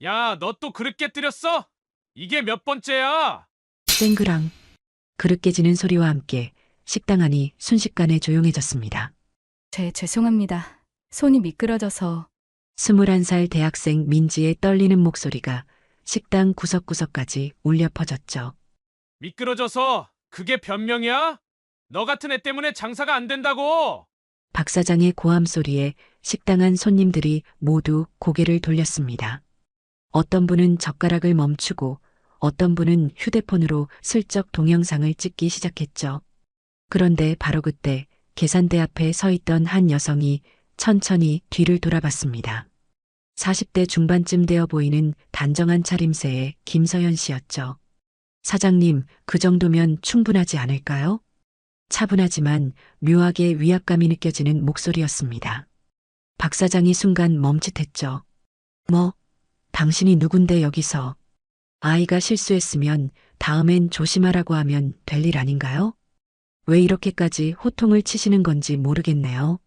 야, 너 또 그릇 깨뜨렸어? 이게 몇 번째야? 땡그랑 그릇 깨지는 소리와 함께 식당 안이 순식간에 조용해졌습니다. 죄송합니다. 손이 미끄러져서. 21살 대학생 민지의 떨리는 목소리가 식당 구석구석까지 울려 퍼졌죠. 미끄러져서 그게 변명이야? 너 같은 애 때문에 장사가 안 된다고! 박 사장의 고함 소리에 식당 안 손님들이 모두 고개를 돌렸습니다. 어떤 분은 젓가락을 멈추고 어떤 분은 휴대폰으로 슬쩍 동영상을 찍기 시작했죠. 그런데 바로 그때 계산대 앞에 서 있던 한 여성이 천천히 뒤를 돌아봤습니다. 40대 중반쯤 되어 보이는 단정한 차림새의 김서연 씨였죠. 사장님, 그 정도면 충분하지 않을까요? 차분하지만 묘하게 위압감이 느껴지는 목소리였습니다. 박 사장이 순간 멈칫했죠. 뭐, 당신이 누군데 여기서? 아이가 실수했으면 다음엔 조심하라고 하면 될 일 아닌가요? 왜 이렇게까지 호통을 치시는 건지 모르겠네요.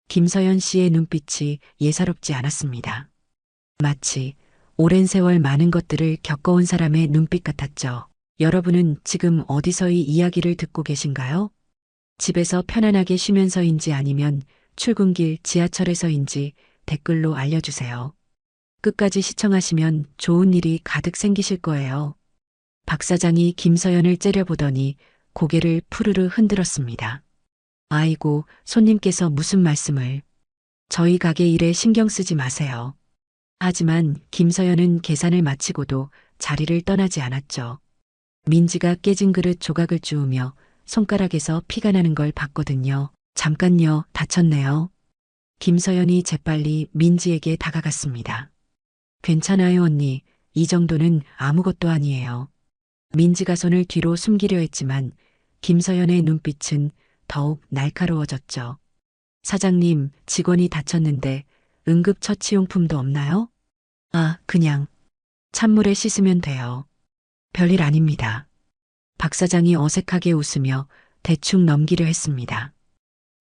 김서연 씨의 눈빛이 예사롭지 않았습니다. 마치 오랜 세월 많은 것들을 겪어온 사람의 눈빛 같았죠. 여러분은 지금 어디서 이 이야기를 듣고 계신가요? 집에서 편안하게 쉬면서인지 아니면 출근길 지하철에서인지 댓글로 알려주세요. 끝까지 시청하시면 좋은 일이 가득 생기실 거예요. 박 사장이 김서연을 째려보더니 고개를 푸르르 흔들었습니다. 아이고, 손님께서 무슨 말씀을. 저희 가게 일에 신경 쓰지 마세요. 하지만 김서연은 계산을 마치고도 자리를 떠나지 않았죠. 민지가 깨진 그릇 조각을 주우며 손가락에서 피가 나는 걸 봤거든요. 잠깐요, 다쳤네요. 김서연이 재빨리 민지에게 다가갔습니다. 괜찮아요, 언니. 이 정도는 아무것도 아니에요. 민지가 손을 뒤로 숨기려 했지만 김서연의 눈빛은 더욱 날카로워졌죠. 사장님, 직원이 다쳤는데 응급처치용품도 없나요? 아, 그냥 찬물에 씻으면 돼요. 별일 아닙니다. 박 사장이 어색하게 웃으며 대충 넘기려 했습니다.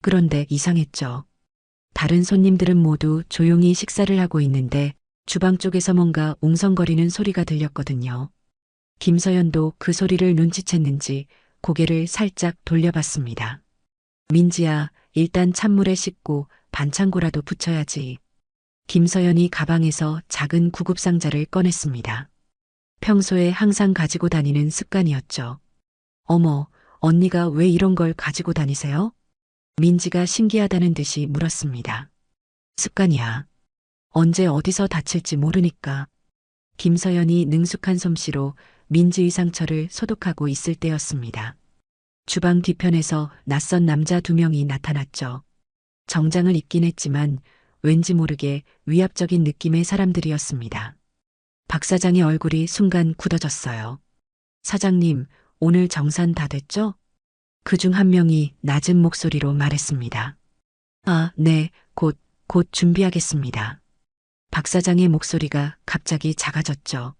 그런데 이상했죠. 다른 손님들은 모두 조용히 식사를 하고 있는데 주방 쪽에서 뭔가 웅성거리는 소리가 들렸거든요. 김서연도 그 소리를 눈치챘는지 고개를 살짝 돌려봤습니다. 민지야, 일단 찬물에 씻고 반창고라도 붙여야지. 김서연이 가방에서 작은 구급상자를 꺼냈습니다. 평소에 항상 가지고 다니는 습관이었죠. 어머, 언니가 왜 이런 걸 가지고 다니세요? 민지가 신기하다는 듯이 물었습니다. 습관이야. 언제 어디서 다칠지 모르니까. 김서연이 능숙한 솜씨로 민지의 상처를 소독하고 있을 때였습니다. 주방 뒤편에서 낯선 남자 2명이 나타났죠. 정장을 입긴 했지만 왠지 모르게 위압적인 느낌의 사람들이었습니다. 박 사장의 얼굴이 순간 굳어졌어요. 사장님, 오늘 정산 다 됐죠? 그중 한 명이 낮은 목소리로 말했습니다. 아, 네, 곧 준비하겠습니다. 박 사장의 목소리가 갑자기 작아졌죠.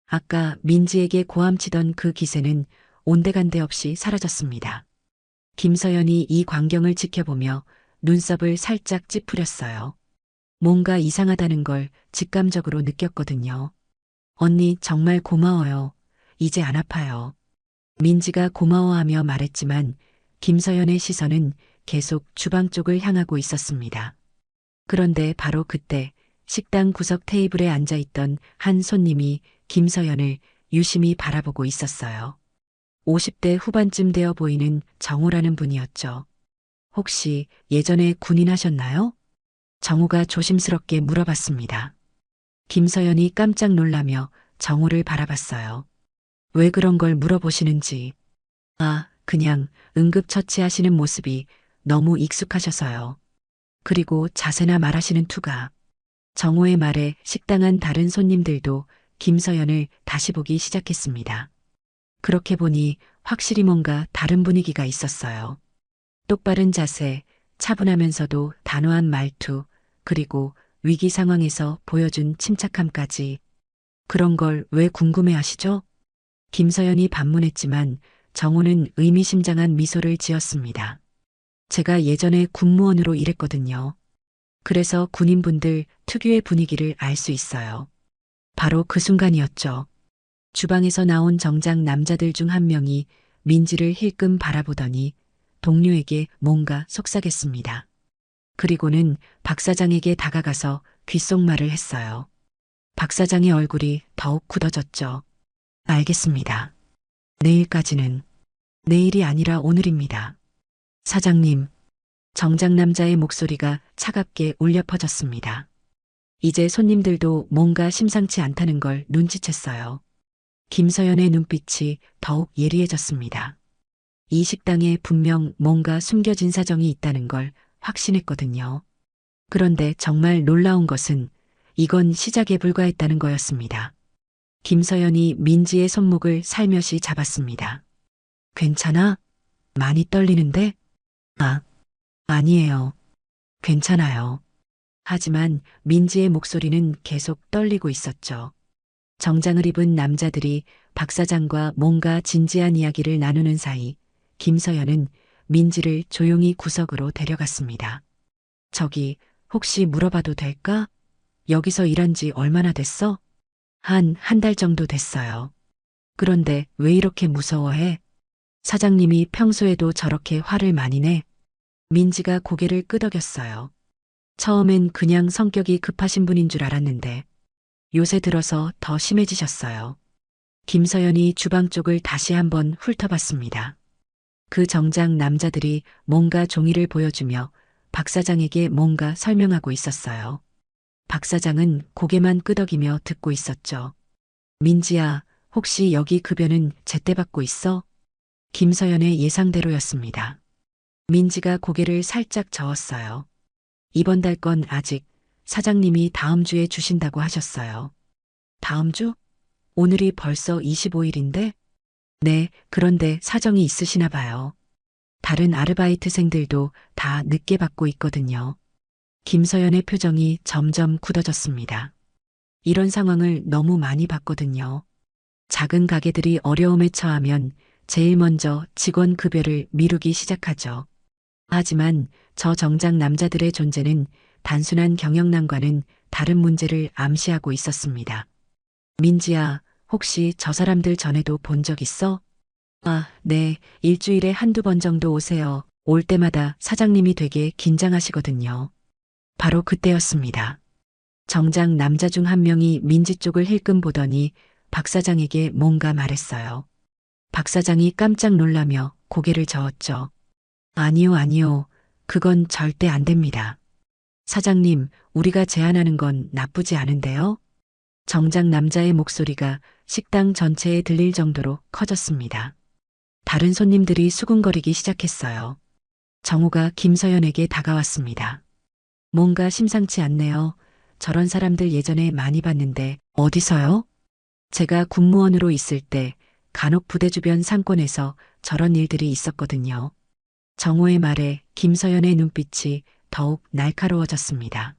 아까 민지에게 고함치던 그 기세는 온데간데 없이 사라졌습니다. 김서연이 이 광경을 지켜보며 눈썹을 살짝 찌푸렸어요. 뭔가 이상하다는 걸 직감적으로 느꼈거든요. 언니 정말 고마워요. 이제 안 아파요. 민지가 고마워하며 말했지만 김서연의 시선은 계속 주방 쪽을 향하고 있었습니다. 그런데 바로 그때 식당 구석 테이블에 앉아있던 한 손님이 김서연을 유심히 바라보고 있었어요. 50대 후반쯤 되어 보이는 정우라는 분이었죠. 혹시 예전에 군인 하셨나요? 정우가 조심스럽게 물어봤습니다. 김서연이 깜짝 놀라며 정우를 바라봤어요. 왜 그런 걸 물어보시는지. 아, 그냥 응급처치하시는 모습이 너무 익숙하셔서요. 그리고 자세나 말하시는 투가. 정우의 말에 식당 안 다른 손님들도 김서연을 다시 보기 시작했습니다. 그렇게 보니 확실히 뭔가 다른 분위기가 있었어요. 똑바른 자세, 차분하면서도 단호한 말투, 그리고 위기 상황에서 보여준 침착함까지. 그런 걸 왜 궁금해 하시죠? 김서연이 반문했지만 정우는 의미심장한 미소를 지었습니다. 제가 예전에 군무원으로 일했거든요. 그래서 군인분들 특유의 분위기를 알 수 있어요. 바로 그 순간이었죠. 주방에서 나온 정장 남자들 중 한 명이 민지를 힐끔 바라보더니 동료에게 뭔가 속삭였습니다. 그리고는 박 사장에게 다가가서 귓속말을 했어요. 박 사장의 얼굴이 더욱 굳어졌죠. 알겠습니다. 내일까지는. 내일이 아니라 오늘입니다. 사장님, 정장 남자의 목소리가 차갑게 울려 퍼졌습니다. 이제 손님들도 뭔가 심상치 않다는 걸 눈치챘어요. 김서연의 눈빛이 더욱 예리해졌습니다. 이 식당에 분명 뭔가 숨겨진 사정이 있다는 걸 확신했거든요. 그런데 정말 놀라운 것은 이건 시작에 불과했다는 거였습니다. 김서연이 민지의 손목을 살며시 잡았습니다. 괜찮아? 많이 떨리는데? 아니에요. 괜찮아요. 하지만 민지의 목소리는 계속 떨리고 있었죠. 정장을 입은 남자들이 박 사장과 뭔가 진지한 이야기를 나누는 사이 김서연은 민지를 조용히 구석으로 데려갔습니다. 저기, 혹시 물어봐도 될까? 여기서 일한 지 얼마나 됐어? 한 달 정도 됐어요. 그런데 왜 이렇게 무서워해? 사장님이 평소에도 저렇게 화를 많이 내? 민지가 고개를 끄덕였어요. 처음엔 그냥 성격이 급하신 분인 줄 알았는데 요새 들어서 더 심해지셨어요. 김서연이 주방 쪽을 다시 한번 훑어봤습니다. 그 정장 남자들이 뭔가 종이를 보여주며 박 사장에게 뭔가 설명하고 있었어요. 박 사장은 고개만 끄덕이며 듣고 있었죠. 민지야, 혹시 여기 급여는 제때 받고 있어? 김서연의 예상대로였습니다. 민지가 고개를 살짝 저었어요. 이번 달 건 아직 사장님이 다음 주에 주신다고 하셨어요. 다음 주? 오늘이 벌써 25일인데? 네, 그런데 사정이 있으시나 봐요. 다른 아르바이트생들도 다 늦게 받고 있거든요. 김서연의 표정이 점점 굳어졌습니다. 이런 상황을 너무 많이 봤거든요. 작은 가게들이 어려움에 처하면 제일 먼저 직원 급여를 미루기 시작하죠. 하지만 저 정장 남자들의 존재는 단순한 경영난과는 다른 문제를 암시하고 있었습니다. 민지야, 혹시 저 사람들 전에도 본 적 있어? 네, 일주일에 한두 번 정도 오세요. 올 때마다 사장님이 되게 긴장하시거든요. 바로 그때였습니다. 정장 남자 중 한 명이 민지 쪽을 힐끔 보더니 박 사장에게 뭔가 말했어요. 박 사장이 깜짝 놀라며 고개를 저었죠. 아니요. 그건 절대 안 됩니다. 사장님, 우리가 제안하는 건 나쁘지 않은데요? 정장 남자의 목소리가 식당 전체에 들릴 정도로 커졌습니다. 다른 손님들이 수군거리기 시작했어요. 정우가 김서연에게 다가왔습니다. 뭔가 심상치 않네요. 저런 사람들 예전에 많이 봤는데 어디서요? 제가 군무원으로 있을 때 간혹 부대 주변 상권에서 저런 일들이 있었거든요. 정호의 말에 김서연의 눈빛이 더욱 날카로워졌습니다.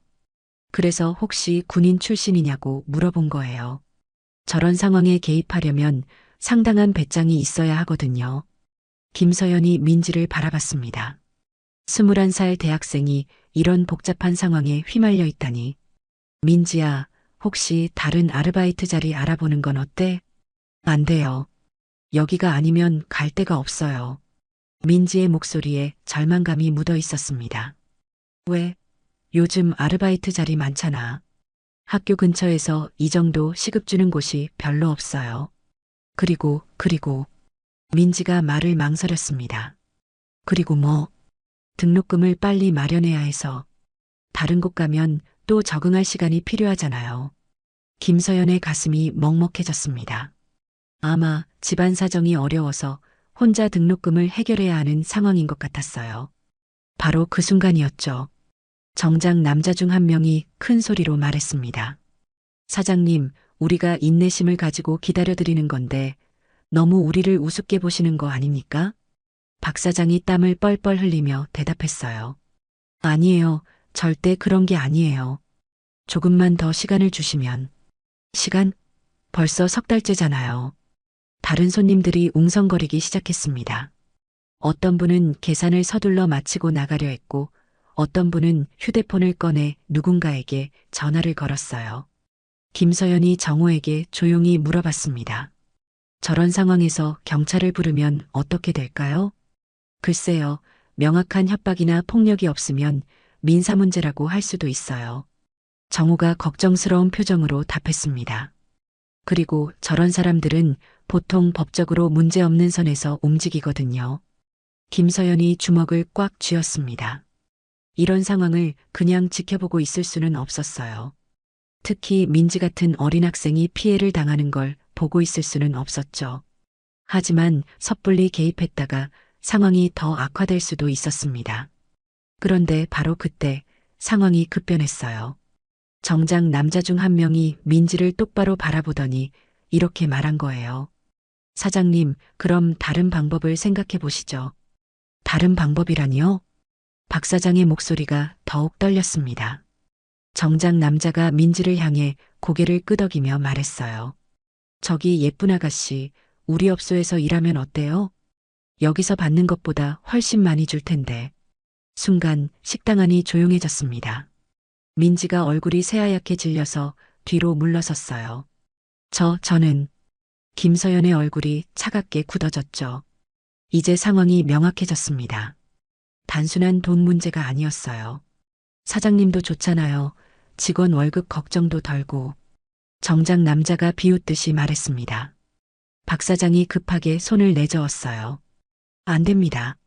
그래서 혹시 군인 출신이냐고 물어본 거예요. 저런 상황에 개입하려면 상당한 배짱이 있어야 하거든요. 김서연이 민지를 바라봤습니다. 21살 대학생이 이런 복잡한 상황에 휘말려 있다니. 민지야, 혹시 다른 아르바이트 자리 알아보는 건 어때? 안 돼요. 여기가 아니면 갈 데가 없어요. 민지의 목소리에 절망감이 묻어 있었습니다. 왜? 요즘 아르바이트 자리 많잖아. 학교 근처에서 이 정도 시급 주는 곳이 별로 없어요. 그리고 민지가 말을 망설였습니다. 그리고 뭐? 등록금을 빨리 마련해야 해서 다른 곳 가면 또 적응할 시간이 필요하잖아요. 김서연의 가슴이 먹먹해졌습니다. 아마 집안 사정이 어려워서 혼자 등록금을 해결해야 하는 상황인 것 같았어요. 바로 그 순간이었죠. 정장 남자 중 한 명이 큰 소리로 말했습니다. 사장님, 우리가 인내심을 가지고 기다려드리는 건데 너무 우리를 우습게 보시는 거 아닙니까? 박 사장이 땀을 뻘뻘 흘리며 대답했어요. 아니에요. 절대 그런 게 아니에요. 조금만 더 시간을 주시면. 시간? 벌써 석 달째잖아요. 다른 손님들이 웅성거리기 시작했습니다. 어떤 분은 계산을 서둘러 마치고 나가려 했고 어떤 분은 휴대폰을 꺼내 누군가에게 전화를 걸었어요. 김서연이 정호에게 조용히 물어봤습니다. 저런 상황에서 경찰을 부르면 어떻게 될까요? 글쎄요, 명확한 협박이나 폭력이 없으면 민사 문제라고 할 수도 있어요. 정호가 걱정스러운 표정으로 답했습니다. 그리고 저런 사람들은 보통 법적으로 문제없는 선에서 움직이거든요. 김서연이 주먹을 꽉 쥐었습니다. 이런 상황을 그냥 지켜보고 있을 수는 없었어요. 특히 민지 같은 어린 학생이 피해를 당하는 걸 보고 있을 수는 없었죠. 하지만 섣불리 개입했다가 상황이 더 악화될 수도 있었습니다. 그런데 바로 그때 상황이 급변했어요. 정작 남자 중 한 명이 민지를 똑바로 바라보더니 이렇게 말한 거예요. 사장님, 그럼 다른 방법을 생각해 보시죠. 다른 방법이라니요? 박 사장의 목소리가 더욱 떨렸습니다. 정작 남자가 민지를 향해 고개를 끄덕이며 말했어요. 저기 예쁜 아가씨, 우리 업소에서 일하면 어때요? 여기서 받는 것보다 훨씬 많이 줄 텐데. 순간 식당 안이 조용해졌습니다. 민지가 얼굴이 새하얗게 질려서 뒤로 물러섰어요. 저는 김서연의 얼굴이 차갑게 굳어졌죠. 이제 상황이 명확해졌습니다. 단순한 돈 문제가 아니었어요. 사장님도 좋잖아요. 직원 월급 걱정도 덜고. 정작 남자가 비웃듯이 말했습니다. 박 사장이 급하게 손을 내저었어요. 안 됩니다.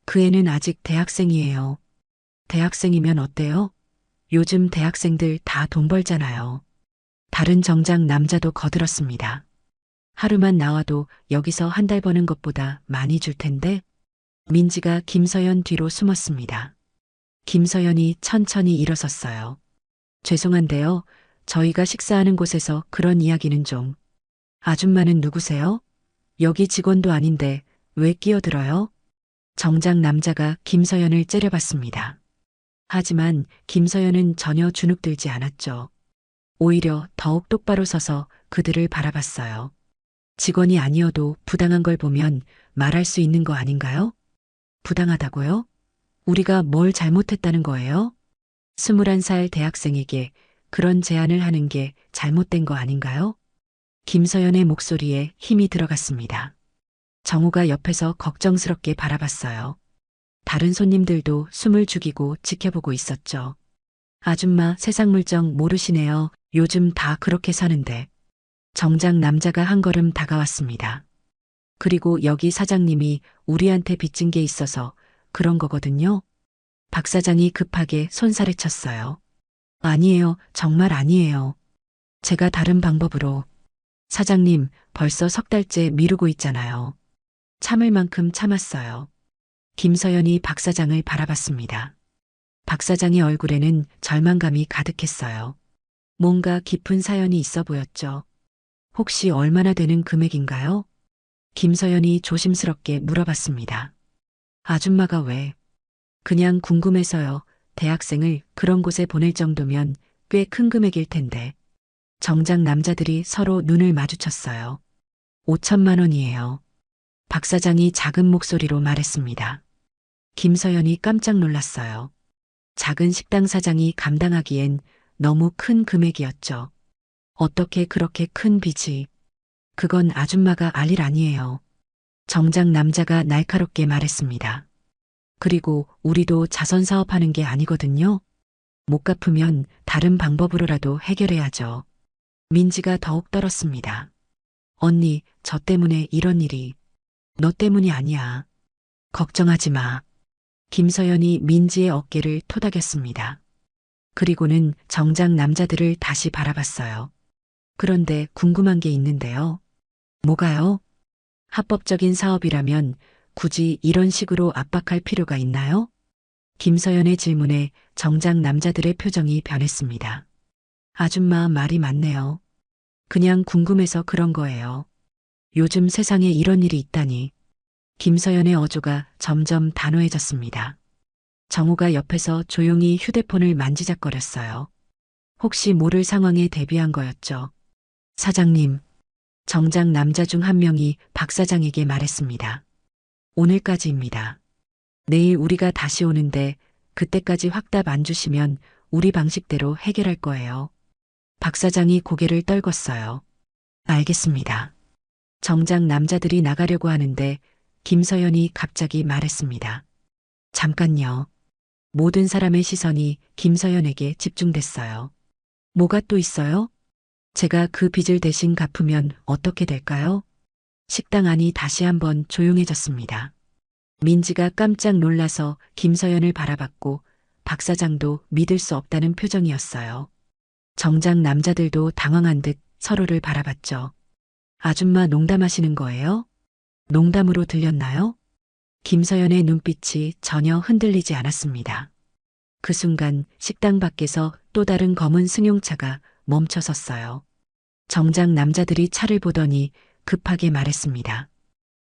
그 애는 아직 대학생이에요. 대학생이면 어때요? 요즘 대학생들 다 돈 벌잖아요. 다른 정작 남자도 거들었습니다. 하루만 나와도 여기서 한 달 버는 것보다 많이 줄 텐데. 민지가 김서연 뒤로 숨었습니다. 김서연이 천천히 일어섰어요. 죄송한데요. 저희가 식사하는 곳에서 그런 이야기는 좀. 아줌마는 누구세요? 여기 직원도 아닌데 왜 끼어들어요? 정작 남자가 김서연을 째려봤습니다. 하지만 김서연은 전혀 주눅들지 않았죠. 오히려 더욱 똑바로 서서 그들을 바라봤어요. 직원이 아니어도 부당한 걸 보면 말할 수 있는 거 아닌가요? 부당하다고요? 우리가 뭘 잘못했다는 거예요? 21살 대학생에게 그런 제안을 하는 게 잘못된 거 아닌가요? 김서연의 목소리에 힘이 들어갔습니다. 정우가 옆에서 걱정스럽게 바라봤어요. 다른 손님들도 숨을 죽이고 지켜보고 있었죠. 아줌마 세상 물정 모르시네요. 요즘 다 그렇게 사는데. 정작 남자가 한 걸음 다가왔습니다. 그리고 여기 사장님이 우리한테 빚진 게 있어서 그런 거거든요. 박 사장이 급하게 손살에 쳤어요. 아니에요. 정말 아니에요. 제가 다른 방법으로. 사장님, 벌써 석 달째 미루고 있잖아요. 참을 만큼 참았어요. 김서연이 박 사장을 바라봤습니다. 박 사장의 얼굴에는 절망감이 가득했어요. 뭔가 깊은 사연이 있어 보였죠. 혹시 얼마나 되는 금액인가요? 김서연이 조심스럽게 물어봤습니다. 아줌마가 왜? 그냥 궁금해서요. 대학생을 그런 곳에 보낼 정도면 꽤 큰 금액일 텐데. 정작 남자들이 서로 눈을 마주쳤어요. 5천만 원이에요. 박 사장이 작은 목소리로 말했습니다. 김서연이 깜짝 놀랐어요. 작은 식당 사장이 감당하기엔 너무 큰 금액이었죠. 어떻게 그렇게 큰 빚이? 그건 아줌마가 알 일 아니에요. 정작 남자가 날카롭게 말했습니다. 그리고 우리도 자선 사업하는 게 아니거든요. 못 갚으면 다른 방법으로라도 해결해야죠. 민지가 더욱 떨었습니다. 언니, 저 때문에 이런 일이. 너 때문이 아니야. 걱정하지 마. 김서연이 민지의 어깨를 토닥였습니다. 그리고는 정작 남자들을 다시 바라봤어요. 그런데 궁금한 게 있는데요. 뭐가요? 합법적인 사업이라면 굳이 이런 식으로 압박할 필요가 있나요? 김서연의 질문에 정작 남자들의 표정이 변했습니다. 아줌마 말이 맞네요. 그냥 궁금해서 그런 거예요. 요즘 세상에 이런 일이 있다니. 김서연의 어조가 점점 단호해졌습니다. 정우가 옆에서 조용히 휴대폰을 만지작거렸어요. 혹시 모를 상황에 대비한 거였죠. 사장님. 정작 남자 중 한 명이 박 사장에게 말했습니다. 오늘까지입니다. 내일 우리가 다시 오는데 그때까지 확답 안 주시면 우리 방식대로 해결할 거예요. 박 사장이 고개를 떨궜어요. 알겠습니다. 정작 남자들이 나가려고 하는데 김서연이 갑자기 말했습니다. 잠깐요. 모든 사람의 시선이 김서연에게 집중됐어요. 뭐가 또 있어요? 제가 그 빚을 대신 갚으면 어떻게 될까요? 식당 안이 다시 한번 조용해졌습니다. 민지가 깜짝 놀라서 김서연을 바라봤고 박 사장도 믿을 수 없다는 표정이었어요. 정작 남자들도 당황한 듯 서로를 바라봤죠. 아줌마 농담하시는 거예요? 농담으로 들렸나요? 김서연의 눈빛이 전혀 흔들리지 않았습니다. 그 순간 식당 밖에서 또 다른 검은 승용차가 멈춰 섰어요. 정작 남자들이 차를 보더니 급하게 말했습니다.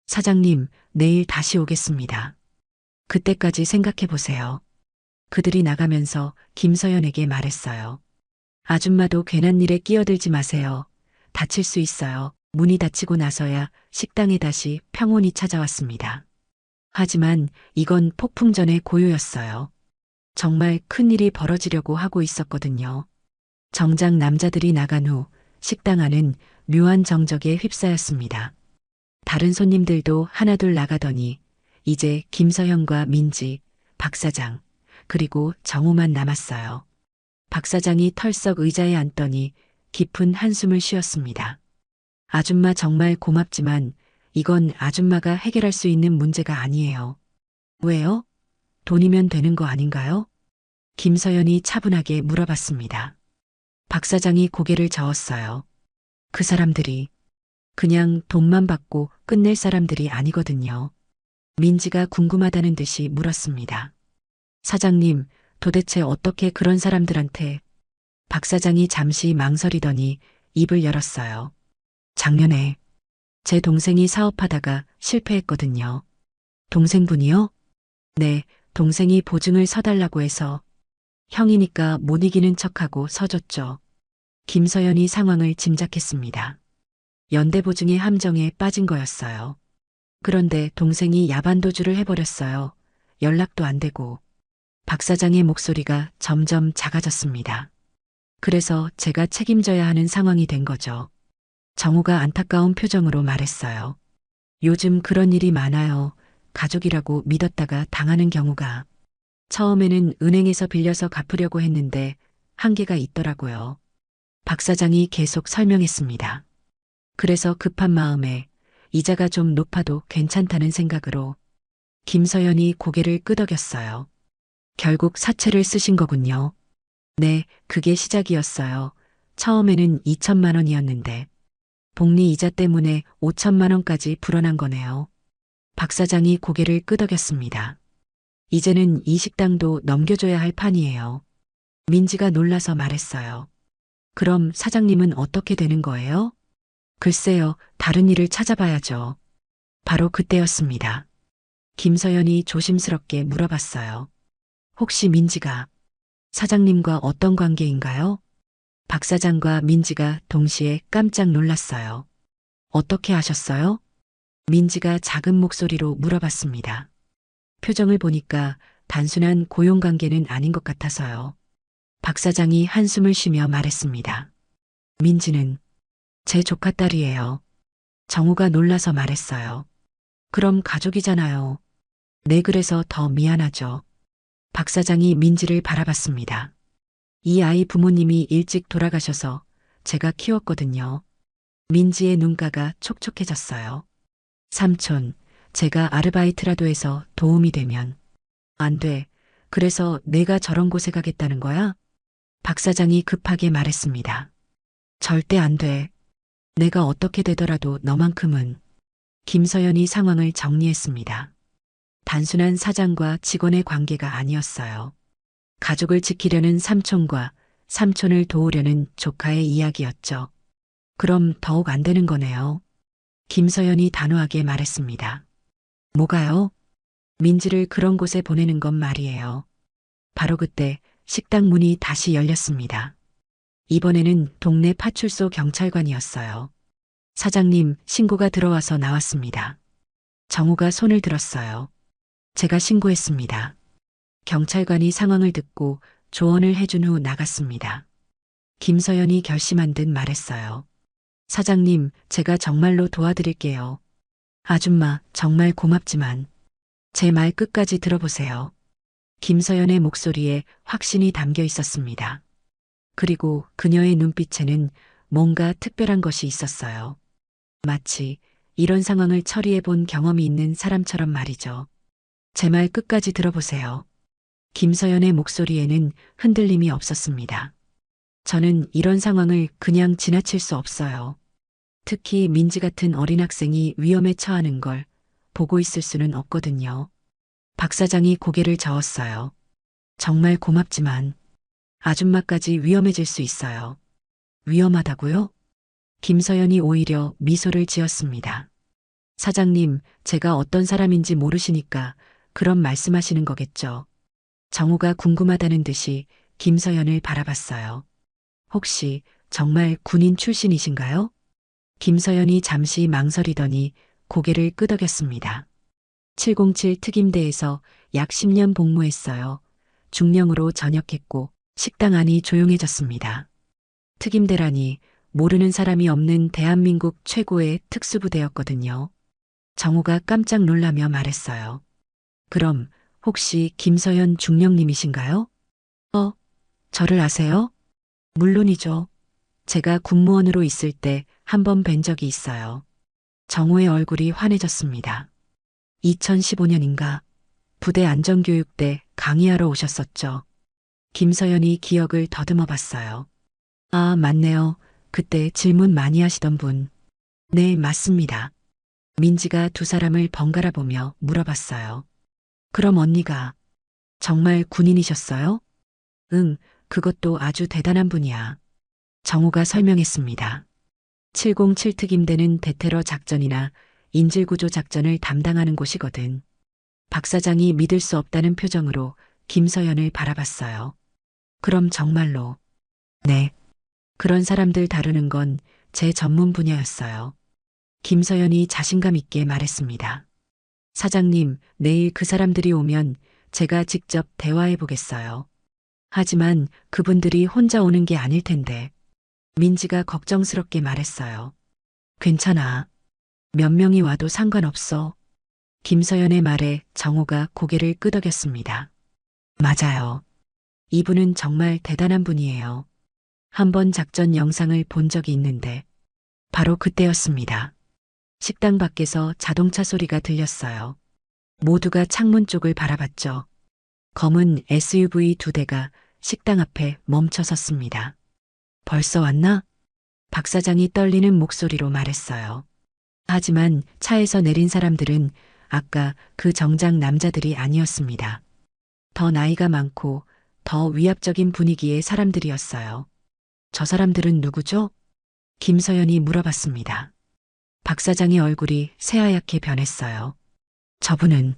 사장님, 내일 다시 오겠습니다. 그때까지 생각해 보세요. 그들이 나가면서 김서연에게 말했어요. 아줌마도 괜한 일에 끼어들지 마세요. 다칠 수 있어요. 문이 닫히고 나서야 식당에 다시 평온이 찾아왔습니다. 하지만 이건 폭풍 전의 고요였어요. 정말 큰일이 벌어지려고 하고 있었거든요. 정작 남자들이 나간 후 식당 안은 묘한 정적에 휩싸였습니다. 다른 손님들도 하나둘 나가더니 이제 김서현과 민지, 박 사장, 그리고 정우만 남았어요. 박 사장이 털썩 의자에 앉더니 깊은 한숨을 쉬었습니다. 아줌마 정말 고맙지만 이건 아줌마가 해결할 수 있는 문제가 아니에요. 왜요? 돈이면 되는 거 아닌가요? 김서연이 차분하게 물어봤습니다. 박 사장이 고개를 저었어요. 그 사람들이 그냥 돈만 받고 끝낼 사람들이 아니거든요. 민지가 궁금하다는 듯이 물었습니다. 사장님, 도대체 어떻게 그런 사람들한테? 박 사장이 잠시 망설이더니 입을 열었어요. 작년에 제 동생이 사업하다가 실패했거든요. 동생분이요? 네, 동생이 보증을 서달라고 해서 형이니까 못 이기는 척하고 서줬죠. 김서연이 상황을 짐작했습니다. 연대보증의 함정에 빠진 거였어요. 그런데 동생이 야반도주를 해버렸어요. 연락도 안 되고. 박 사장의 목소리가 점점 작아졌습니다. 그래서 제가 책임져야 하는 상황이 된 거죠. 정우가 안타까운 표정으로 말했어요. 요즘 그런 일이 많아요. 가족이라고 믿었다가 당하는 경우가. 처음에는 은행에서 빌려서 갚으려고 했는데 한계가 있더라고요. 박 사장이 계속 설명했습니다. 그래서 급한 마음에 이자가 좀 높아도 괜찮다는 생각으로 김서연이 고개를 끄덕였어요. 결국 사채를 쓰신 거군요. 네, 그게 시작이었어요. 처음에는 2천만 원이었는데 복리 이자 때문에 5천만 원까지 불어난 거네요. 박 사장이 고개를 끄덕였습니다. 이제는 이 식당도 넘겨줘야 할 판이에요. 민지가 놀라서 말했어요. 그럼 사장님은 어떻게 되는 거예요? 글쎄요, 다른 일을 찾아봐야죠. 바로 그때였습니다. 김서연이 조심스럽게 물어봤어요. 혹시 민지가 사장님과 어떤 관계인가요? 박 사장과 민지가 동시에 깜짝 놀랐어요. 어떻게 아셨어요? 민지가 작은 목소리로 물어봤습니다. 표정을 보니까 단순한 고용관계는 아닌 것 같아서요. 박 사장이 한숨을 쉬며 말했습니다. 민지는 제 조카 딸이에요. 정우가 놀라서 말했어요. 그럼 가족이잖아요. 네, 그래서 더 미안하죠. 박 사장이 민지를 바라봤습니다. 이 아이 부모님이 일찍 돌아가셔서 제가 키웠거든요. 민지의 눈가가 촉촉해졌어요. 삼촌, 제가 아르바이트라도 해서 도움이 되면. 안 돼. 그래서 내가 저런 곳에 가겠다는 거야? 박 사장이 급하게 말했습니다. 절대 안 돼. 내가 어떻게 되더라도 너만큼은. 김서연이 상황을 정리했습니다. 단순한 사장과 직원의 관계가 아니었어요. 가족을 지키려는 삼촌과 삼촌을 도우려는 조카의 이야기였죠. 그럼 더욱 안 되는 거네요. 김서연이 단호하게 말했습니다. 뭐가요? 민지를 그런 곳에 보내는 건 말이에요. 바로 그때 식당 문이 다시 열렸습니다. 이번에는 동네 파출소 경찰관이었어요. 사장님, 신고가 들어와서 나왔습니다. 정우가 손을 들었어요. 제가 신고했습니다. 경찰관이 상황을 듣고 조언을 해준 후 나갔습니다. 김서연이 결심한 듯 말했어요. 사장님, 제가 정말로 도와드릴게요. 아줌마, 정말 고맙지만 제 말 끝까지 들어보세요. 김서연의 목소리에 확신이 담겨 있었습니다. 그리고 그녀의 눈빛에는 뭔가 특별한 것이 있었어요. 마치 이런 상황을 처리해 본 경험이 있는 사람처럼 말이죠. 제 말 끝까지 들어보세요. 김서연의 목소리에는 흔들림이 없었습니다. 저는 이런 상황을 그냥 지나칠 수 없어요. 특히 민지 같은 어린 학생이 위험에 처하는 걸 보고 있을 수는 없거든요. 박 사장이 고개를 저었어요. 정말 고맙지만 아줌마까지 위험해질 수 있어요. 위험하다고요? 김서연이 오히려 미소를 지었습니다. 사장님, 제가 어떤 사람인지 모르시니까 그런 말씀하시는 거겠죠. 정우가 궁금하다는 듯이 김서연을 바라봤어요. 혹시 정말 군인 출신이신가요? 김서연이 잠시 망설이더니 고개를 끄덕였습니다. 707 특임대에서 약 10년 복무했어요. 중령으로 전역했고 식당 안이 조용해졌습니다. 특임대라니 모르는 사람이 없는 대한민국 최고의 특수부대였거든요. 정우가 깜짝 놀라며 말했어요. 그럼 혹시 김서연 중령님이신가요? 저를 아세요? 물론이죠. 제가 군무원으로 있을 때 한 번 뵌 적이 있어요. 정우의 얼굴이 환해졌습니다. 2015년인가 부대 안전교육 때 강의하러 오셨었죠. 김서연이 기억을 더듬어 봤어요. 아, 맞네요. 그때 질문 많이 하시던 분. 네, 맞습니다. 민지가 두 사람을 번갈아 보며 물어봤어요. 그럼 언니가 정말 군인이셨어요? 응, 그것도 아주 대단한 분이야. 정우가 설명했습니다. 707 특임대는 대테러 작전이나 인질구조 작전을 담당하는 곳이거든. 박 사장이 믿을 수 없다는 표정으로 김서연을 바라봤어요. 그럼 정말로. 네. 그런 사람들 다루는 건 제 전문 분야였어요. 김서연이 자신감 있게 말했습니다. 사장님, 내일 그 사람들이 오면 제가 직접 대화해 보겠어요. 하지만 그분들이 혼자 오는 게 아닐 텐데. 민지가 걱정스럽게 말했어요. 괜찮아. 몇 명이 와도 상관없어. 김서연의 말에 정우가 고개를 끄덕였습니다. 맞아요. 이분은 정말 대단한 분이에요. 한번 작전 영상을 본 적이 있는데 바로 그때였습니다. 식당 밖에서 자동차 소리가 들렸어요. 모두가 창문 쪽을 바라봤죠. 검은 SUV 2대가 식당 앞에 멈춰 섰습니다. 벌써 왔나? 박 사장이 떨리는 목소리로 말했어요. 하지만 차에서 내린 사람들은 아까 그 정장 남자들이 아니었습니다. 더 나이가 많고 더 위압적인 분위기의 사람들이었어요. 저 사람들은 누구죠? 김서연이 물어봤습니다. 박 사장의 얼굴이 새하얗게 변했어요. 저분은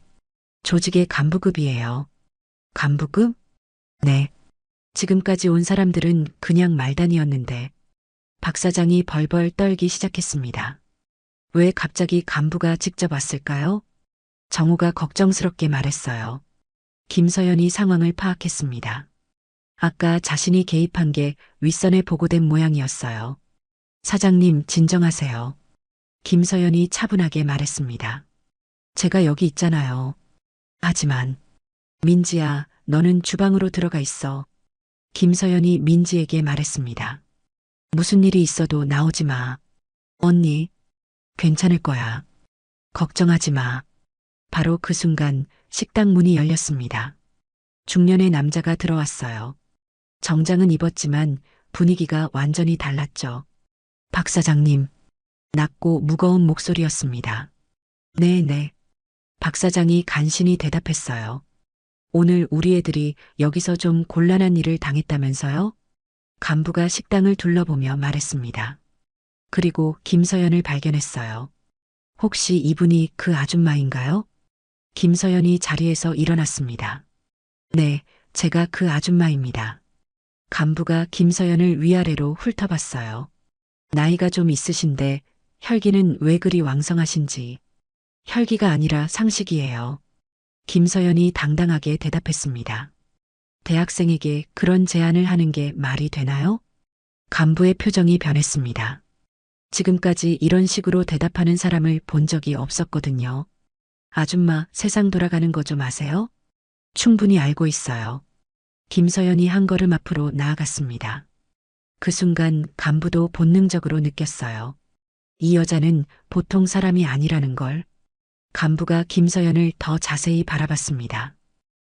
조직의 간부급이에요. 간부급? 네. 지금까지 온 사람들은 그냥 말단이었는데 박 사장이 벌벌 떨기 시작했습니다. 왜 갑자기 간부가 직접 왔을까요? 정우가 걱정스럽게 말했어요. 김서연이 상황을 파악했습니다. 아까 자신이 개입한 게 윗선에 보고된 모양이었어요. 사장님, 진정하세요. 김서연이 차분하게 말했습니다. 제가 여기 있잖아요. 하지만 민지야, 너는 주방으로 들어가 있어. 김서연이 민지에게 말했습니다. 무슨 일이 있어도 나오지 마. 언니, 괜찮을 거야. 걱정하지 마. 바로 그 순간 식당 문이 열렸습니다. 중년의 남자가 들어왔어요. 정장은 입었지만 분위기가 완전히 달랐죠. 박 사장님, 낮고 무거운 목소리였습니다. 네. 박 사장이 간신히 대답했어요. 오늘 우리 애들이 여기서 좀 곤란한 일을 당했다면서요? 간부가 식당을 둘러보며 말했습니다. 그리고 김서연을 발견했어요. 혹시 이분이 그 아줌마인가요? 김서연이 자리에서 일어났습니다. 네, 제가 그 아줌마입니다. 간부가 김서연을 위아래로 훑어봤어요. 나이가 좀 있으신데 혈기는 왜 그리 왕성하신지. 혈기가 아니라 상식이에요. 김서연이 당당하게 대답했습니다. 대학생에게 그런 제안을 하는 게 말이 되나요? 간부의 표정이 변했습니다. 지금까지 이런 식으로 대답하는 사람을 본 적이 없었거든요. 아줌마, 세상 돌아가는 거 좀 아세요? 충분히 알고 있어요. 김서연이 한 걸음 앞으로 나아갔습니다. 그 순간 간부도 본능적으로 느꼈어요. 이 여자는 보통 사람이 아니라는 걸. 간부가 김서연을 더 자세히 바라봤습니다.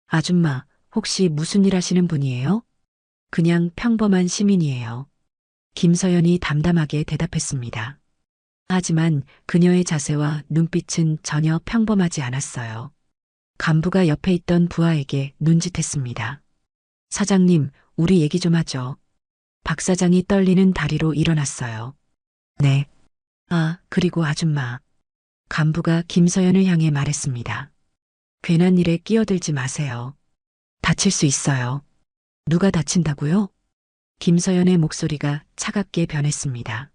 아줌마, 혹시 무슨 일 하시는 분이에요? 그냥 평범한 시민이에요. 김서연이 담담하게 대답했습니다. 하지만 그녀의 자세와 눈빛은 전혀 평범하지 않았어요. 간부가 옆에 있던 부하에게 눈짓했습니다. 사장님, 우리 얘기 좀 하죠. 박 사장이 떨리는 다리로 일어났어요. 네. 아, 그리고 아줌마. 간부가 김서연을 향해 말했습니다. 괜한 일에 끼어들지 마세요. 다칠 수 있어요. 누가 다친다고요? 김서연의 목소리가 차갑게 변했습니다.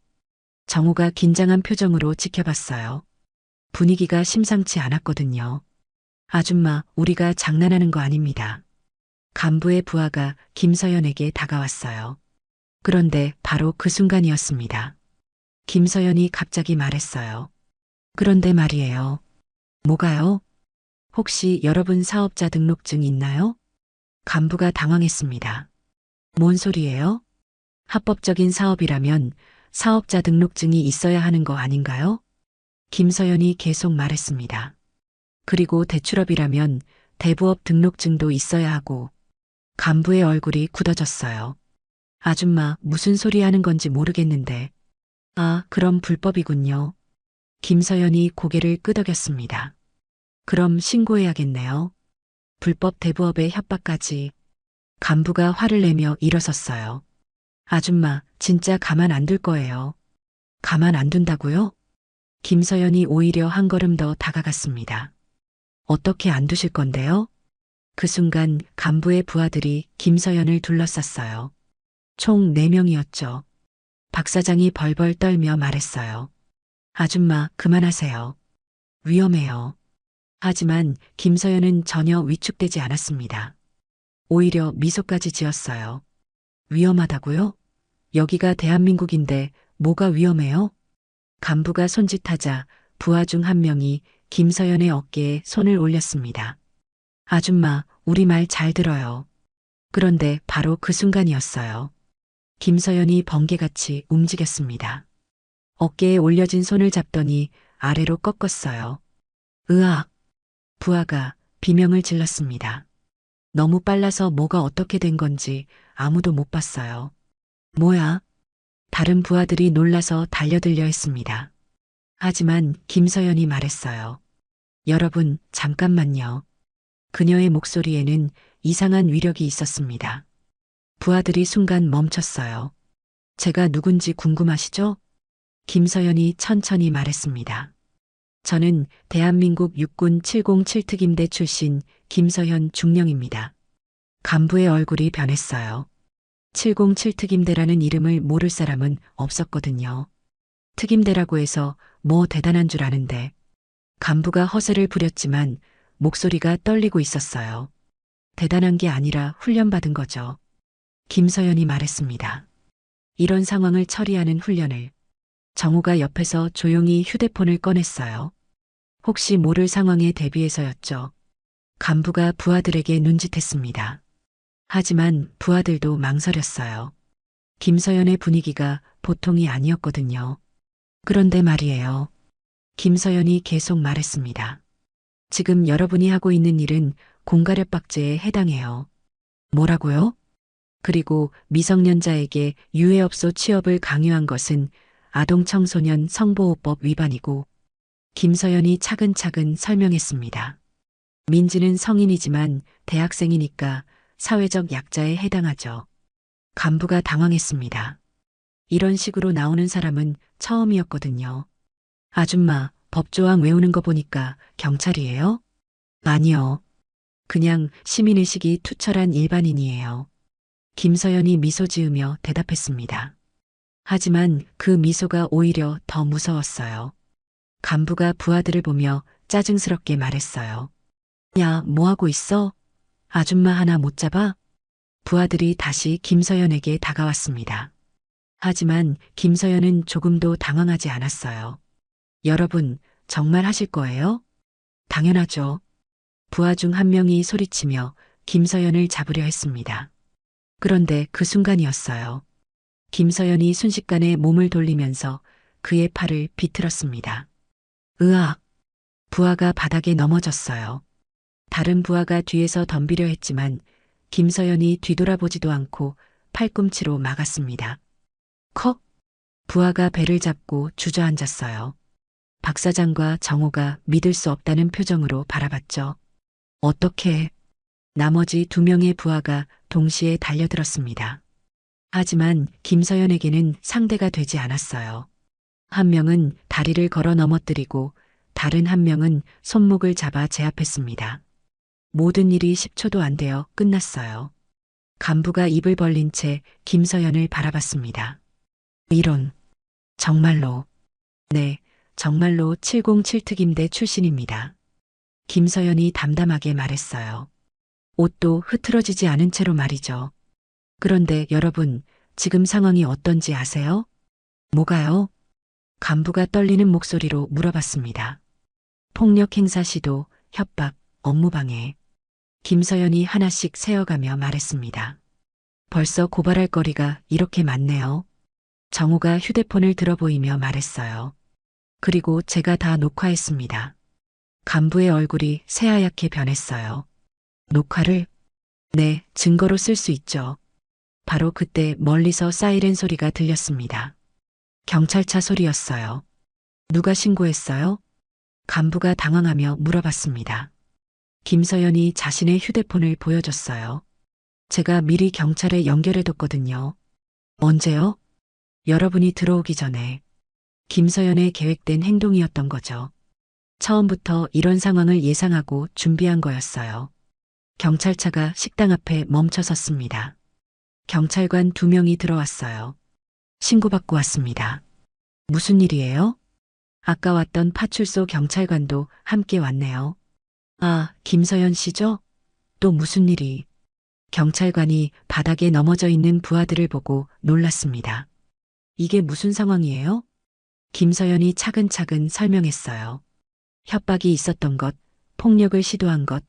정우가 긴장한 표정으로 지켜봤어요. 분위기가 심상치 않았거든요. 아줌마, 우리가 장난하는 거 아닙니다. 간부의 부하가 김서연에게 다가왔어요. 그런데 바로 그 순간이었습니다. 김서연이 갑자기 말했어요. 그런데 말이에요. 뭐가요? 혹시 여러분 사업자 등록증 있나요? 간부가 당황했습니다. 뭔 소리예요? 합법적인 사업이라면 사업자 등록증이 있어야 하는 거 아닌가요? 김서연이 계속 말했습니다. 그리고 대출업이라면 대부업 등록증도 있어야 하고. 간부의 얼굴이 굳어졌어요. 아줌마, 무슨 소리 하는 건지 모르겠는데. 아, 그럼 불법이군요. 김서연이 고개를 끄덕였습니다. 그럼 신고해야겠네요. 불법 대부업의 협박까지. 간부가 화를 내며 일어섰어요. 아줌마, 진짜 가만 안 둘 거예요. 가만 안 둔다고요? 김서연이 오히려 한 걸음 더 다가갔습니다. 어떻게 안 두실 건데요? 그 순간 간부의 부하들이 김서연을 둘러쌌어요. 총 4명이었죠. 박 사장이 벌벌 떨며 말했어요. 아줌마, 그만하세요. 위험해요. 하지만 김서연은 전혀 위축되지 않았습니다. 오히려 미소까지 지었어요. 위험하다고요? 여기가 대한민국인데 뭐가 위험해요? 간부가 손짓하자 부하 중 한 명이 김서연의 어깨에 손을 올렸습니다. 아줌마, 우리 말 잘 들어요. 그런데 바로 그 순간이었어요. 김서연이 번개같이 움직였습니다. 어깨에 올려진 손을 잡더니 아래로 꺾었어요. 으악! 부하가 비명을 질렀습니다. 너무 빨라서 뭐가 어떻게 된 건지 아무도 못 봤어요. 뭐야? 다른 부하들이 놀라서 달려들려 했습니다. 하지만 김서연이 말했어요. 여러분, 잠깐만요. 그녀의 목소리에는 이상한 위력이 있었습니다. 부하들이 순간 멈췄어요. 제가 누군지 궁금하시죠? 김서연이 천천히 말했습니다. 저는 대한민국 육군 707특임대 출신 김서연 중령입니다. 간부의 얼굴이 변했어요. 707특임대라는 이름을 모를 사람은 없었거든요. 특임대라고 해서 뭐 대단한 줄 아는데. 간부가 허세를 부렸지만 목소리가 떨리고 있었어요. 대단한 게 아니라 훈련받은 거죠. 김서연이 말했습니다. 이런 상황을 처리하는 훈련을. 정우가 옆에서 조용히 휴대폰을 꺼냈어요. 혹시 모를 상황에 대비해서였죠. 간부가 부하들에게 눈짓했습니다. 하지만 부하들도 망설였어요. 김서연의 분위기가 보통이 아니었거든요. 그런데 말이에요. 김서연이 계속 말했습니다. 지금 여러분이 하고 있는 일은 공갈협박죄에 해당해요. 뭐라고요? 그리고 미성년자에게 유해업소 취업을 강요한 것은 아동청소년 성보호법 위반이고. 김서연이 차근차근 설명했습니다. 민지는 성인이지만 대학생이니까 사회적 약자에 해당하죠. 간부가 당황했습니다. 이런 식으로 나오는 사람은 처음이었거든요. 아줌마, 법조항 외우는 거 보니까 경찰이에요? 아니요. 그냥 시민의식이 투철한 일반인이에요. 김서연이 미소 지으며 대답했습니다. 하지만 그 미소가 오히려 더 무서웠어요. 간부가 부하들을 보며 짜증스럽게 말했어요. 야, 뭐하고 있어? 아줌마 하나 못 잡아? 부하들이 다시 김서연에게 다가왔습니다. 하지만 김서연은 조금도 당황하지 않았어요. 여러분, 정말 하실 거예요? 당연하죠. 부하 중 한 명이 소리치며 김서연을 잡으려 했습니다. 그런데 그 순간이었어요. 김서연이 순식간에 몸을 돌리면서 그의 팔을 비틀었습니다. 으악! 부하가 바닥에 넘어졌어요. 다른 부하가 뒤에서 덤비려 했지만 김서연이 뒤돌아보지도 않고 팔꿈치로 막았습니다. 컥! 부하가 배를 잡고 주저앉았어요. 박 사장과 정호가 믿을 수 없다는 표정으로 바라봤죠. 어떻게? 나머지 두 명의 부하가 동시에 달려들었습니다. 하지만 김서연에게는 상대가 되지 않았어요. 한 명은 다리를 걸어 넘어뜨리고 다른 한 명은 손목을 잡아 제압했습니다. 모든 일이 10초도 안 되어 끝났어요. 간부가 입을 벌린 채 김서연을 바라봤습니다. 이런, 정말로, 네, 정말로 707특임대 출신입니다. 김서연이 담담하게 말했어요. 옷도 흐트러지지 않은 채로 말이죠. 그런데 여러분, 지금 상황이 어떤지 아세요? 뭐가요? 간부가 떨리는 목소리로 물어봤습니다. 폭력 행사 시도, 협박, 업무방해. 김서연이 하나씩 세어가며 말했습니다. 벌써 고발할 거리가 이렇게 많네요. 정호가 휴대폰을 들어 보이며 말했어요. 그리고 제가 다 녹화했습니다. 간부의 얼굴이 새하얗게 변했어요. 녹화를? 네, 증거로 쓸 수 있죠. 바로 그때 멀리서 사이렌 소리가 들렸습니다. 경찰차 소리였어요. 누가 신고했어요? 간부가 당황하며 물어봤습니다. 김서연이 자신의 휴대폰을 보여줬어요. 제가 미리 경찰에 연결해뒀거든요. 언제요? 여러분이 들어오기 전에. 김서연의 계획된 행동이었던 거죠. 처음부터 이런 상황을 예상하고 준비한 거였어요. 경찰차가 식당 앞에 멈춰 섰습니다. 경찰관 2명이 들어왔어요. 신고받고 왔습니다. 무슨 일이에요? 아까 왔던 파출소 경찰관도 함께 왔네요. 아, 김서연 씨죠? 또 무슨 일이? 경찰관이 바닥에 넘어져 있는 부하들을 보고 놀랐습니다. 이게 무슨 상황이에요? 김서연이 차근차근 설명했어요. 협박이 있었던 것, 폭력을 시도한 것,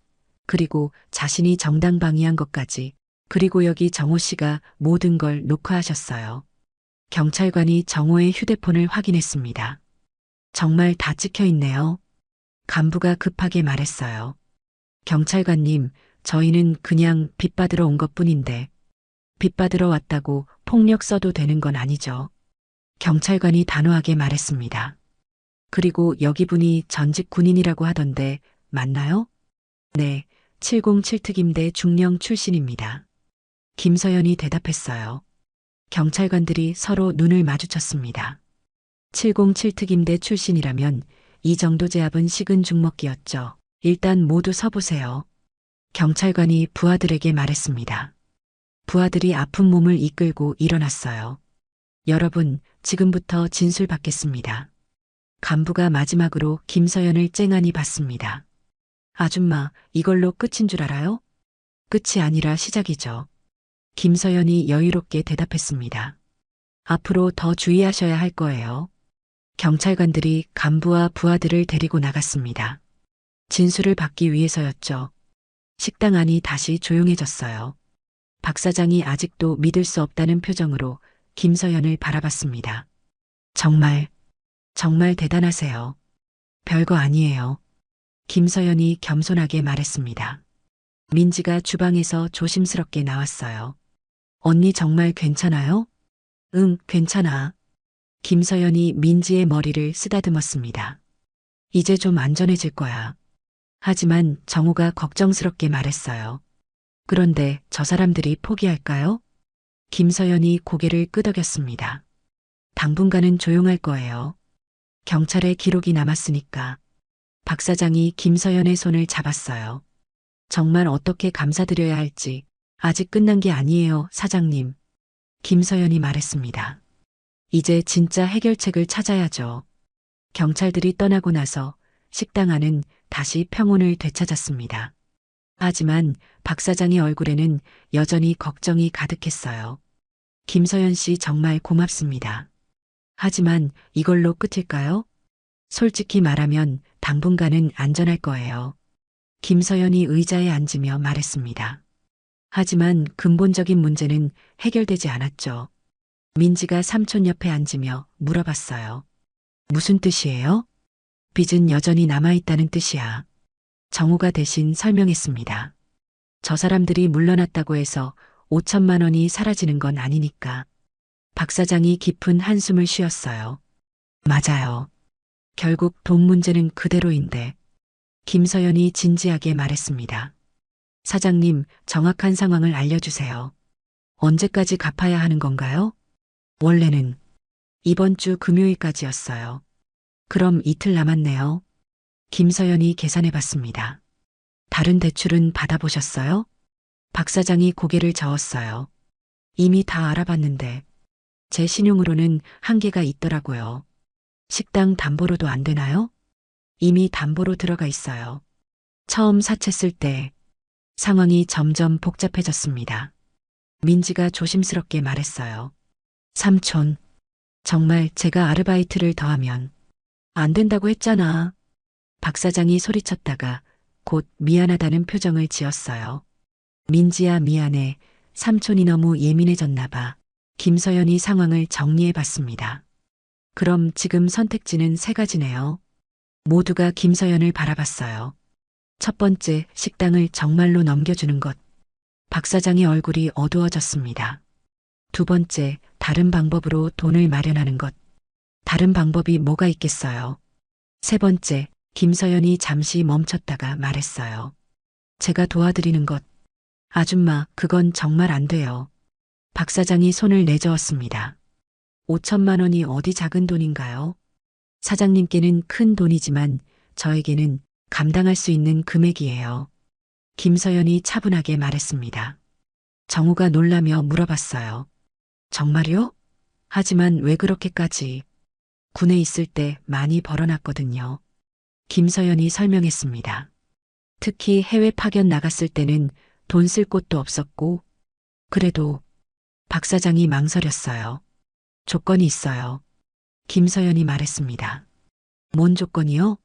그리고 자신이 정당방위한 것까지, 그리고 여기 정호 씨가 모든 걸 녹화하셨어요. 경찰관이 정호의 휴대폰을 확인했습니다. 정말 다 찍혀 있네요. 간부가 급하게 말했어요. 경찰관님, 저희는 그냥 빚 받으러 온 것뿐인데, 빚 받으러 왔다고 폭력 써도 되는 건 아니죠. 경찰관이 단호하게 말했습니다. 그리고 여기 분이 전직 군인이라고 하던데, 맞나요? 네, 707특임대 중령 출신입니다. 김서연이 대답했어요. 경찰관들이 서로 눈을 마주쳤습니다. 707특임대 출신이라면 이 정도 제압은 식은 죽 먹기였죠. 일단 모두 서보세요. 경찰관이 부하들에게 말했습니다. 부하들이 아픈 몸을 이끌고 일어났어요. 여러분, 지금부터 진술 받겠습니다. 간부가 마지막으로 김서연을 쨍하니 봤습니다. 아줌마, 이걸로 끝인 줄 알아요? 끝이 아니라 시작이죠. 김서연이 여유롭게 대답했습니다. 앞으로 더 주의하셔야 할 거예요. 경찰관들이 간부와 부하들을 데리고 나갔습니다. 진술을 받기 위해서였죠. 식당 안이 다시 조용해졌어요. 박 사장이 아직도 믿을 수 없다는 표정으로 김서연을 바라봤습니다. 정말 대단하세요. 별거 아니에요. 김서연이 겸손하게 말했습니다. 민지가 주방에서 조심스럽게 나왔어요. 언니 정말 괜찮아요? 응, 괜찮아. 김서연이 민지의 머리를 쓰다듬었습니다. 이제 좀 안전해질 거야. 하지만 정호가 걱정스럽게 말했어요. 그런데 저 사람들이 포기할까요? 김서연이 고개를 끄덕였습니다. 당분간은 조용할 거예요. 경찰에 기록이 남았으니까. 박 사장이 김서연의 손을 잡았어요. 정말 어떻게 감사드려야 할지 아직 끝난 게 아니에요, 사장님. 김서연이 말했습니다. 이제 진짜 해결책을 찾아야죠. 경찰들이 떠나고 나서 식당 안은 다시 평온을 되찾았습니다. 하지만 박 사장의 얼굴에는 여전히 걱정이 가득했어요. 김서연 씨 정말 고맙습니다. 하지만 이걸로 끝일까요? 솔직히 말하면 당분간은 안전할 거예요. 김서연이 의자에 앉으며 말했습니다. 하지만 근본적인 문제는 해결되지 않았죠. 민지가 삼촌 옆에 앉으며 물어봤어요. 무슨 뜻이에요? 빚은 여전히 남아있다는 뜻이야. 정우가 대신 설명했습니다. 저 사람들이 물러났다고 해서 5천만 원이 사라지는 건 아니니까. 박 사장이 깊은 한숨을 쉬었어요. 맞아요. 결국 돈 문제는 그대로인데. 김서연이 진지하게 말했습니다. 사장님, 정확한 상황을 알려주세요. 언제까지 갚아야 하는 건가요? 원래는 이번 주 금요일까지였어요. 그럼 이틀 남았네요. 김서연이 계산해 봤습니다. 다른 대출은 받아보셨어요? 박 사장이 고개를 저었어요. 이미 다 알아봤는데 제 신용으로는 한계가 있더라고요. 식당 담보로도 안 되나요? 이미 담보로 들어가 있어요. 처음 사채 쓸 때 상황이 점점 복잡해졌습니다. 민지가 조심스럽게 말했어요. 삼촌, 정말 제가 아르바이트를 더하면 안 된다고 했잖아. 박 사장이 소리쳤다가 곧 미안하다는 표정을 지었어요. 민지야 미안해. 삼촌이 너무 예민해졌나 봐. 김서연이 상황을 정리해 봤습니다. 그럼 지금 선택지는 세 가지네요. 모두가 김서연을 바라봤어요. 첫 번째, 식당을 정말로 넘겨주는 것. 박 사장의 얼굴이 어두워졌습니다. 두 번째, 다른 방법으로 돈을 마련하는 것. 다른 방법이 뭐가 있겠어요. 세 번째, 김서연이 잠시 멈췄다가 말했어요. 제가 도와드리는 것. 아줌마, 그건 정말 안 돼요. 박 사장이 손을 내저었습니다. 5천만 원이 어디 작은 돈인가요? 사장님께는 큰 돈이지만 저에게는 감당할 수 있는 금액이에요. 김서연이 차분하게 말했습니다. 정우가 놀라며 물어봤어요. 정말요? 하지만 왜 그렇게까지? 군에 있을 때 많이 벌어놨거든요. 김서연이 설명했습니다. 특히 해외 파견 나갔을 때는 돈 쓸 곳도 없었고, 그래도 박 사장이 망설였어요. 조건이 있어요. 김서연이 말했습니다. 뭔 조건이요?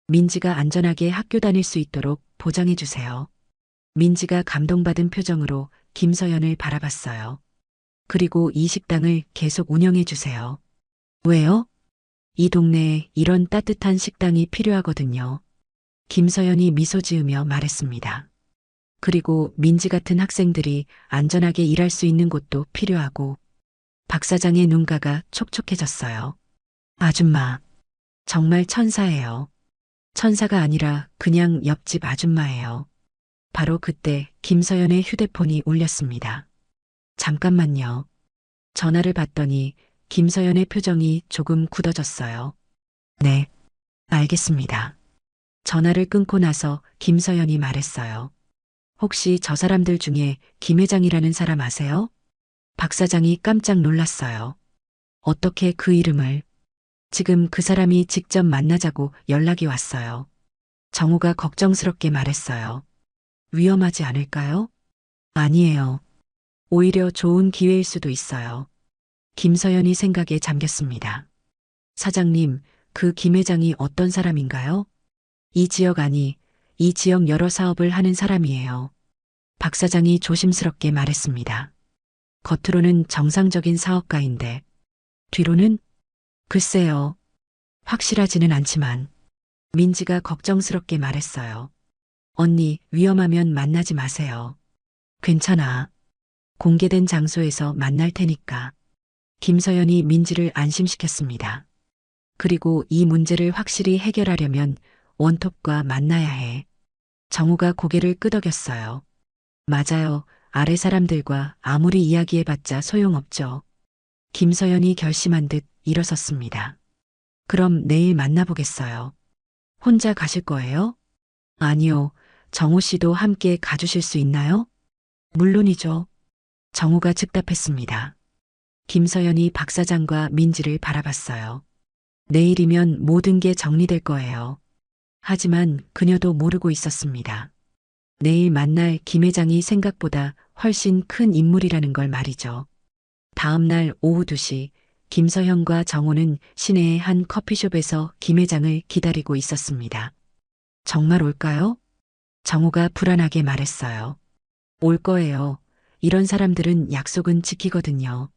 민지가 안전하게 학교 다닐 수 있도록 보장해 주세요. 민지가 감동받은 표정으로 김서연을 바라봤어요. 그리고 이 식당을 계속 운영해 주세요. 왜요? 이 동네에 이런 따뜻한 식당이 필요하거든요. 김서연이 미소 지으며 말했습니다. 그리고 민지 같은 학생들이 안전하게 일할 수 있는 곳도 필요하고. 박 사장의 눈가가 촉촉해졌어요. 아줌마, 정말 천사예요. 천사가 아니라 그냥 옆집 아줌마예요. 바로 그때 김서연의 휴대폰이 울렸습니다. 잠깐만요. 전화를 받더니 김서연의 표정이 조금 굳어졌어요. 네, 알겠습니다. 전화를 끊고 나서 김서연이 말했어요. 혹시 저 사람들 중에 김 회장이라는 사람 아세요? 박 사장이 깜짝 놀랐어요. 어떻게 그 이름을? 지금 그 사람이 직접 만나자고 연락이 왔어요. 정우가 걱정스럽게 말했어요. 위험하지 않을까요? 아니에요. 오히려 좋은 기회일 수도 있어요. 김서연이 생각에 잠겼습니다. 사장님, 그 김 회장이 어떤 사람인가요? 이 지역 여러 사업을 하는 사람이에요. 박 사장이 조심스럽게 말했습니다. 겉으로는 정상적인 사업가인데, 뒤로는? 글쎄요. 확실하지는 않지만, 민지가 걱정스럽게 말했어요. 언니, 위험하면 만나지 마세요. 괜찮아. 공개된 장소에서 만날 테니까. 김서연이 민지를 안심시켰습니다. 그리고 이 문제를 확실히 해결하려면 원톱과 만나야 해. 정우가 고개를 끄덕였어요. 맞아요. 아래 사람들과 아무리 이야기해봤자 소용없죠. 김서연이 결심한 듯 일어섰습니다. 그럼 내일 만나보겠어요. 혼자 가실 거예요? 아니요. 정우 씨도 함께 가주실 수 있나요? 물론이죠. 정우가 즉답했습니다. 김서연이 박 사장과 민지를 바라봤어요. 내일이면 모든 게 정리될 거예요. 하지만 그녀도 모르고 있었습니다. 내일 만날 김 회장이 생각보다 훨씬 큰 인물이라는 걸 말이죠. 다음 날 오후 2시 김서현과 정호는 시내의 한 커피숍에서 김 회장을 기다리고 있었습니다. 정말 올까요? 정호가 불안하게 말했어요. 올 거예요. 이런 사람들은 약속은 지키거든요.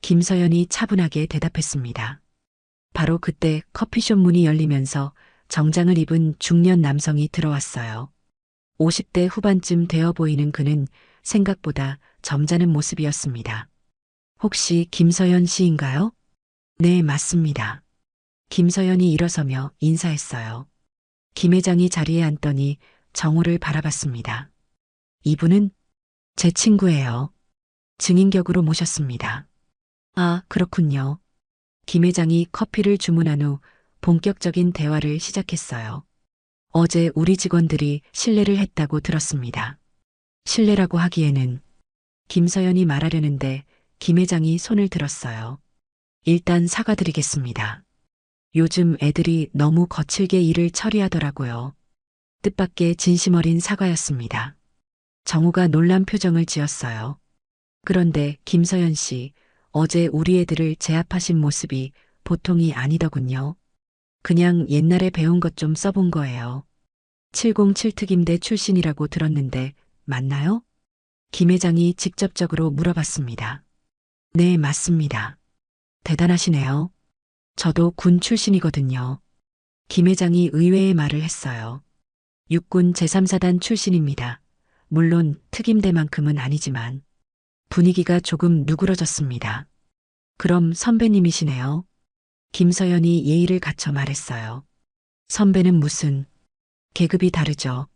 김서연이 차분하게 대답했습니다. 바로 그때 커피숍 문이 열리면서 정장을 입은 중년 남성이 들어왔어요. 50대 후반쯤 되어 보이는 그는 생각보다 점잖은 모습이었습니다. 혹시 김서연 씨인가요? 네, 맞습니다. 김서연이 일어서며 인사했어요. 김 회장이 자리에 앉더니 정호를 바라봤습니다. 이분은 제 친구예요. 증인격으로 모셨습니다. 아, 그렇군요. 김 회장이 커피를 주문한 후 본격적인 대화를 시작했어요. 어제 우리 직원들이 실례를 했다고 들었습니다. 실례라고 하기에는 김서연이 말하려는데 김 회장이 손을 들었어요. 일단 사과드리겠습니다. 요즘 애들이 너무 거칠게 일을 처리하더라고요. 뜻밖의 진심 어린 사과였습니다. 정우가 놀란 표정을 지었어요. 그런데 김서연 씨, 어제 우리 애들을 제압하신 모습이 보통이 아니더군요. 그냥 옛날에 배운 것 좀 써본 거예요. 707 특임대 출신이라고 들었는데 맞나요? 김 회장이 직접적으로 물어봤습니다. 네, 맞습니다. 대단하시네요. 저도 군 출신이거든요. 김 회장이 의외의 말을 했어요. 육군 제3사단 출신입니다. 물론 특임대만큼은 아니지만 분위기가 조금 누그러졌습니다. 그럼 선배님이시네요. 김서연이 예의를 갖춰 말했어요. 선배는 무슨 계급이 다르죠.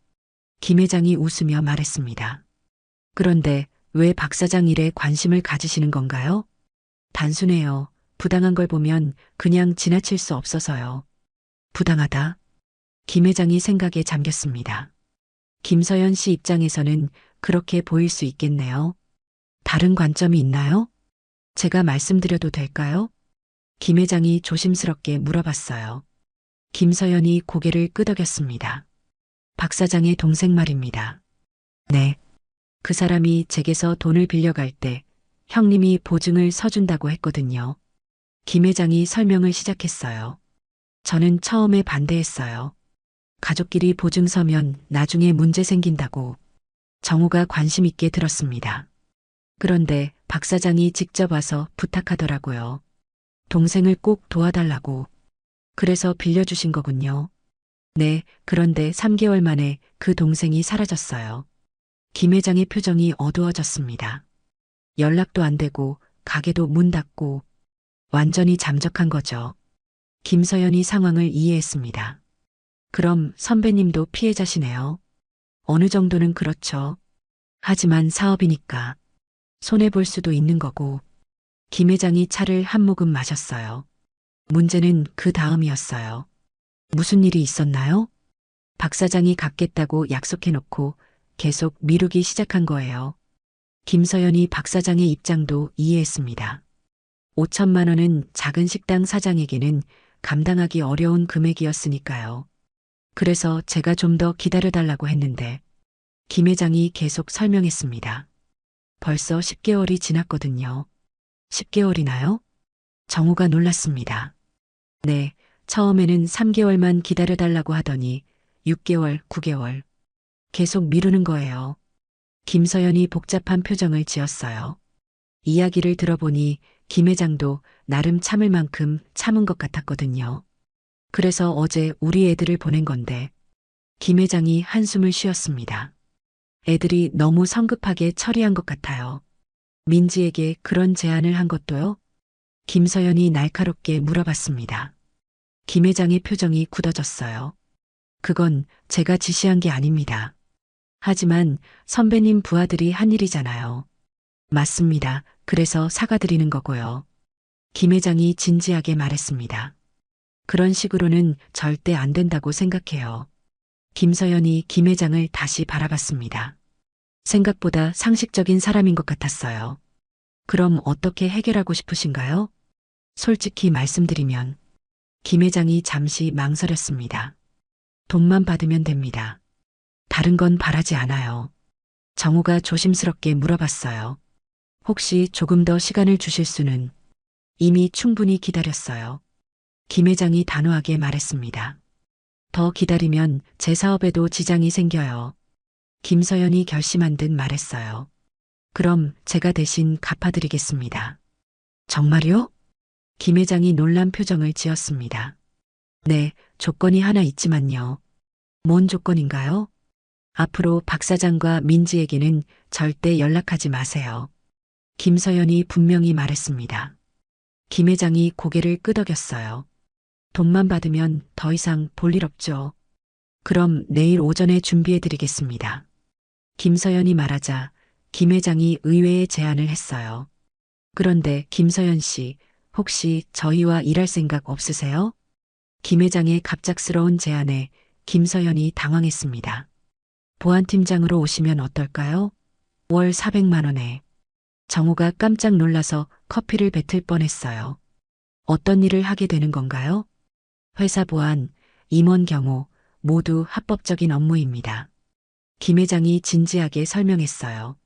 김 회장이 웃으며 말했습니다. 그런데 왜 박 사장 일에 관심을 가지시는 건가요? 단순해요. 부당한 걸 보면 그냥 지나칠 수 없어서요. 부당하다. 김 회장이 생각에 잠겼습니다. 김서연 씨 입장에서는 그렇게 보일 수 있겠네요. 다른 관점이 있나요? 제가 말씀드려도 될까요? 김 회장이 조심스럽게 물어봤어요. 김서연이 고개를 끄덕였습니다. 박 사장의 동생 말입니다. 네. 그 사람이 제게서 돈을 빌려갈 때 형님이 보증을 서준다고 했거든요. 김 회장이 설명을 시작했어요. 저는 처음에 반대했어요. 가족끼리 보증 서면 나중에 문제 생긴다고. 정우가 관심 있게 들었습니다. 그런데 박 사장이 직접 와서 부탁하더라고요. 동생을 꼭 도와달라고. 그래서 빌려주신 거군요. 네, 그런데 3개월 만에 그 동생이 사라졌어요. 김 회장의 표정이 어두워졌습니다. 연락도 안 되고 가게도 문 닫고 완전히 잠적한 거죠. 김서연이 상황을 이해했습니다. 그럼 선배님도 피해자시네요. 어느 정도는 그렇죠. 하지만 사업이니까 손해볼 수도 있는 거고. 김 회장이 차를 한 모금 마셨어요. 문제는 그 다음이었어요. 무슨 일이 있었나요? 박 사장이 갚겠다고 약속해놓고 계속 미루기 시작한 거예요. 김서연이 박 사장의 입장도 이해했습니다. 5천만 원은 작은 식당 사장에게는 감당하기 어려운 금액이었으니까요. 그래서 제가 좀 더 기다려달라고 했는데 김 회장이 계속 설명했습니다. 벌써 10개월이 지났거든요. 10개월이나요? 정우가 놀랐습니다. 네, 처음에는 3개월만 기다려달라고 하더니 6개월, 9개월. 계속 미루는 거예요. 김서연이 복잡한 표정을 지었어요. 이야기를 들어보니 김 회장도 나름 참을 만큼 참은 것 같았거든요. 그래서 어제 우리 애들을 보낸 건데 김 회장이 한숨을 쉬었습니다. 애들이 너무 성급하게 처리한 것 같아요. 민지에게 그런 제안을 한 것도요? 김서연이 날카롭게 물어봤습니다. 김 회장의 표정이 굳어졌어요. 그건 제가 지시한 게 아닙니다. 하지만 선배님 부하들이 한 일이잖아요. 맞습니다. 그래서 사과드리는 거고요. 김 회장이 진지하게 말했습니다. 그런 식으로는 절대 안 된다고 생각해요. 김서연이 김 회장을 다시 바라봤습니다. 생각보다 상식적인 사람인 것 같았어요. 그럼 어떻게 해결하고 싶으신가요? 솔직히 말씀드리면 김 회장이 잠시 망설였습니다. 돈만 받으면 됩니다. 다른 건 바라지 않아요. 정우가 조심스럽게 물어봤어요. 혹시 조금 더 시간을 주실 수는? 이미 충분히 기다렸어요. 김 회장이 단호하게 말했습니다. 더 기다리면 제 사업에도 지장이 생겨요. 김서연이 결심한 듯 말했어요. 그럼 제가 대신 갚아드리겠습니다. 정말요? 김 회장이 놀란 표정을 지었습니다. 네, 조건이 하나 있지만요. 뭔 조건인가요? 앞으로 박 사장과 민지에게는 절대 연락하지 마세요. 김서연이 분명히 말했습니다. 김 회장이 고개를 끄덕였어요. 돈만 받으면 더 이상 볼 일 없죠. 그럼 내일 오전에 준비해드리겠습니다. 김서연이 말하자 김 회장이 의외의 제안을 했어요. 그런데 김서연 씨, 혹시 저희와 일할 생각 없으세요? 김 회장의 갑작스러운 제안에 김서연이 당황했습니다. 보안팀장으로 오시면 어떨까요? 월 400만 원에. 정호가 깜짝 놀라서 커피를 뱉을 뻔했어요. 어떤 일을 하게 되는 건가요? 회사 보안, 임원 경호, 모두 합법적인 업무입니다. 김 회장이 진지하게 설명했어요.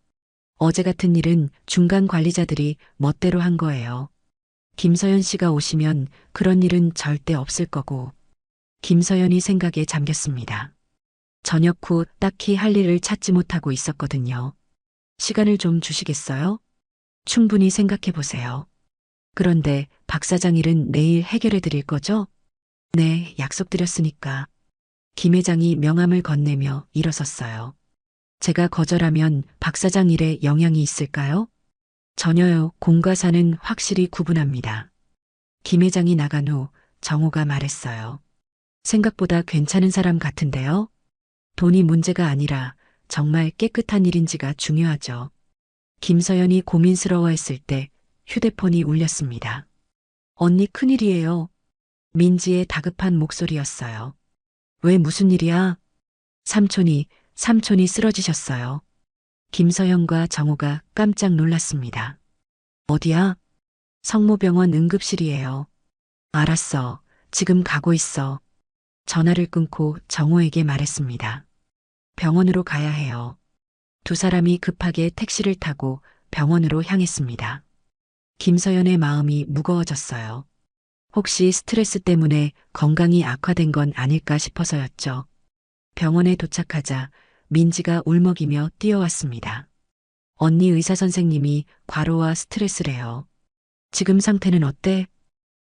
어제 같은 일은 중간 관리자들이 멋대로 한 거예요. 김서연 씨가 오시면 그런 일은 절대 없을 거고. 김서연이 생각에 잠겼습니다. 저녁 후 딱히 할 일을 찾지 못하고 있었거든요. 시간을 좀 주시겠어요? 충분히 생각해 보세요. 그런데 박 사장 일은 내일 해결해 드릴 거죠? 네, 약속드렸으니까. 김 회장이 명함을 건네며 일어섰어요. 제가 거절하면 박 사장 일에 영향이 있을까요? 전혀요. 공과 사는 확실히 구분합니다. 김 회장이 나간 후 정호가 말했어요. 생각보다 괜찮은 사람 같은데요? 돈이 문제가 아니라 정말 깨끗한 일인지가 중요하죠. 김서연이 고민스러워했을 때 휴대폰이 울렸습니다. 언니 큰일이에요. 민지의 다급한 목소리였어요. 왜 무슨 일이야? 삼촌이 쓰러지셨어요. 김서연과 정호가 깜짝 놀랐습니다. 어디야? 성모병원 응급실이에요. 알았어. 지금 가고 있어. 전화를 끊고 정호에게 말했습니다. 병원으로 가야 해요. 두 사람이 급하게 택시를 타고 병원으로 향했습니다. 김서연의 마음이 무거워졌어요. 혹시 스트레스 때문에 건강이 악화된 건 아닐까 싶어서였죠. 병원에 도착하자 민지가 울먹이며 뛰어왔습니다. 언니 의사 선생님이 과로와 스트레스래요. 지금 상태는 어때?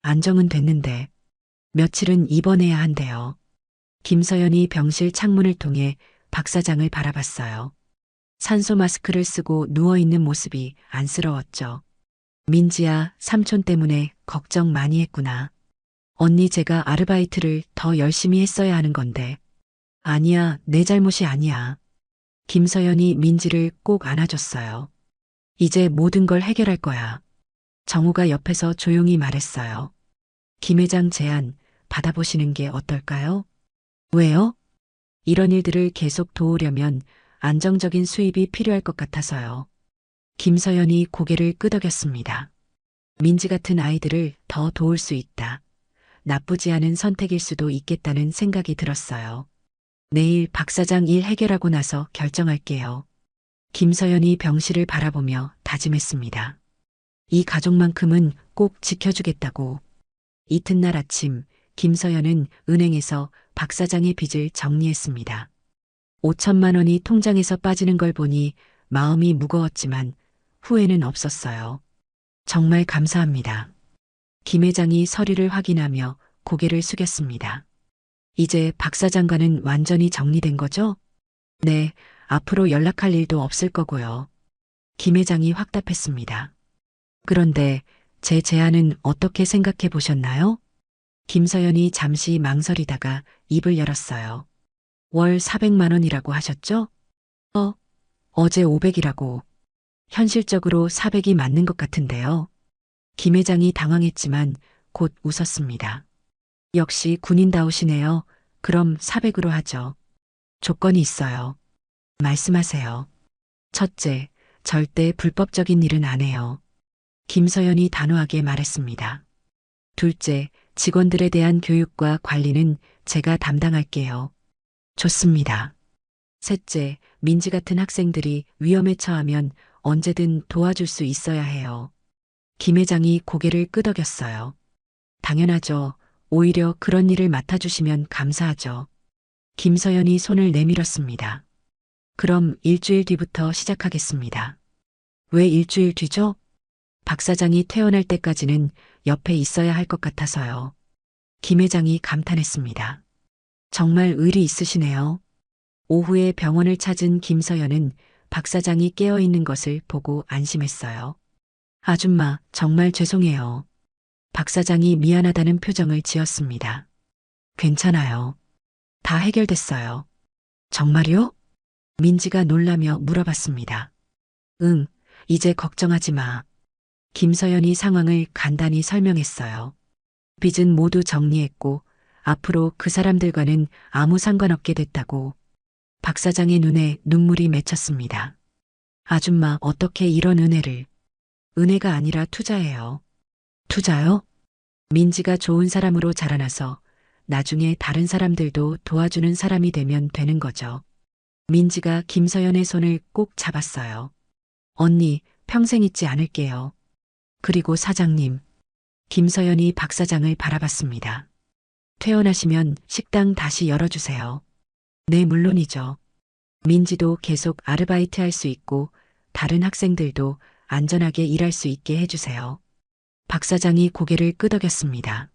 안정은 됐는데 며칠은 입원해야 한대요. 김서연이 병실 창문을 통해 박 사장을 바라봤어요. 산소 마스크를 쓰고 누워있는 모습이 안쓰러웠죠. 민지야, 삼촌 때문에 걱정 많이 했구나. 언니 제가 아르바이트를 더 열심히 했어야 하는 건데. 아니야, 내 잘못이 아니야. 김서연이 민지를 꼭 안아줬어요. 이제 모든 걸 해결할 거야. 정우가 옆에서 조용히 말했어요. 김 회장 제안 받아보시는 게 어떨까요? 왜요? 이런 일들을 계속 도우려면 안정적인 수입이 필요할 것 같아서요. 김서연이 고개를 끄덕였습니다. 민지 같은 아이들을 더 도울 수 있다. 나쁘지 않은 선택일 수도 있겠다는 생각이 들었어요. 내일 박 사장 일 해결하고 나서 결정할게요. 김서연이 병실을 바라보며 다짐했습니다. 이 가족만큼은 꼭 지켜주겠다고. 이튿날 아침 김서연은 은행에서 박 사장의 빚을 정리했습니다. 5천만 원이 통장에서 빠지는 걸 보니 마음이 무거웠지만 후회는 없었어요. 정말 감사합니다. 김 회장이 서류를 확인하며 고개를 숙였습니다. 이제 박 사장과는 완전히 정리된 거죠? 네, 앞으로 연락할 일도 없을 거고요. 김 회장이 확답했습니다. 그런데 제 제안은 어떻게 생각해 보셨나요? 김서연이 잠시 망설이다가 입을 열었어요. 월 400만 원이라고 하셨죠? 어제 500이라고. 현실적으로 400이 맞는 것 같은데요. 김 회장이 당황했지만 곧 웃었습니다. 역시 군인다우시네요. 그럼 400으로 하죠. 조건이 있어요. 말씀하세요. 첫째, 절대 불법적인 일은 안 해요. 김서연이 단호하게 말했습니다. 둘째, 직원들에 대한 교육과 관리는 제가 담당할게요. 좋습니다. 셋째, 민지 같은 학생들이 위험에 처하면 언제든 도와줄 수 있어야 해요. 김 회장이 고개를 끄덕였어요. 당연하죠. 오히려 그런 일을 맡아주시면 감사하죠. 김서연이 손을 내밀었습니다. 그럼 일주일 뒤부터 시작하겠습니다. 왜 일주일 뒤죠? 박 사장이 퇴원할 때까지는 옆에 있어야 할 것 같아서요. 김 회장이 감탄했습니다. 정말 의리 있으시네요. 오후에 병원을 찾은 김서연은 박 사장이 깨어 있는 것을 보고 안심했어요. 아줌마, 정말 죄송해요. 박 사장이 미안하다는 표정을 지었습니다. 괜찮아요. 다 해결됐어요. 정말요? 민지가 놀라며 물어봤습니다. 응, 이제 걱정하지 마. 김서연이 상황을 간단히 설명했어요. 빚은 모두 정리했고 앞으로 그 사람들과는 아무 상관없게 됐다고. 박 사장의 눈에 눈물이 맺혔습니다. 아줌마, 어떻게 이런 은혜를. 은혜가 아니라 투자예요. 투자요? 민지가 좋은 사람으로 자라나서 나중에 다른 사람들도 도와주는 사람이 되면 되는 거죠. 민지가 김서연의 손을 꼭 잡았어요. 언니, 평생 잊지 않을게요. 그리고 사장님. 김서연이 박 사장을 바라봤습니다. 퇴원하시면 식당 다시 열어주세요. 네, 물론이죠. 민지도 계속 아르바이트 할 수 있고 다른 학생들도 안전하게 일할 수 있게 해주세요. 박 사장이 고개를 끄덕였습니다.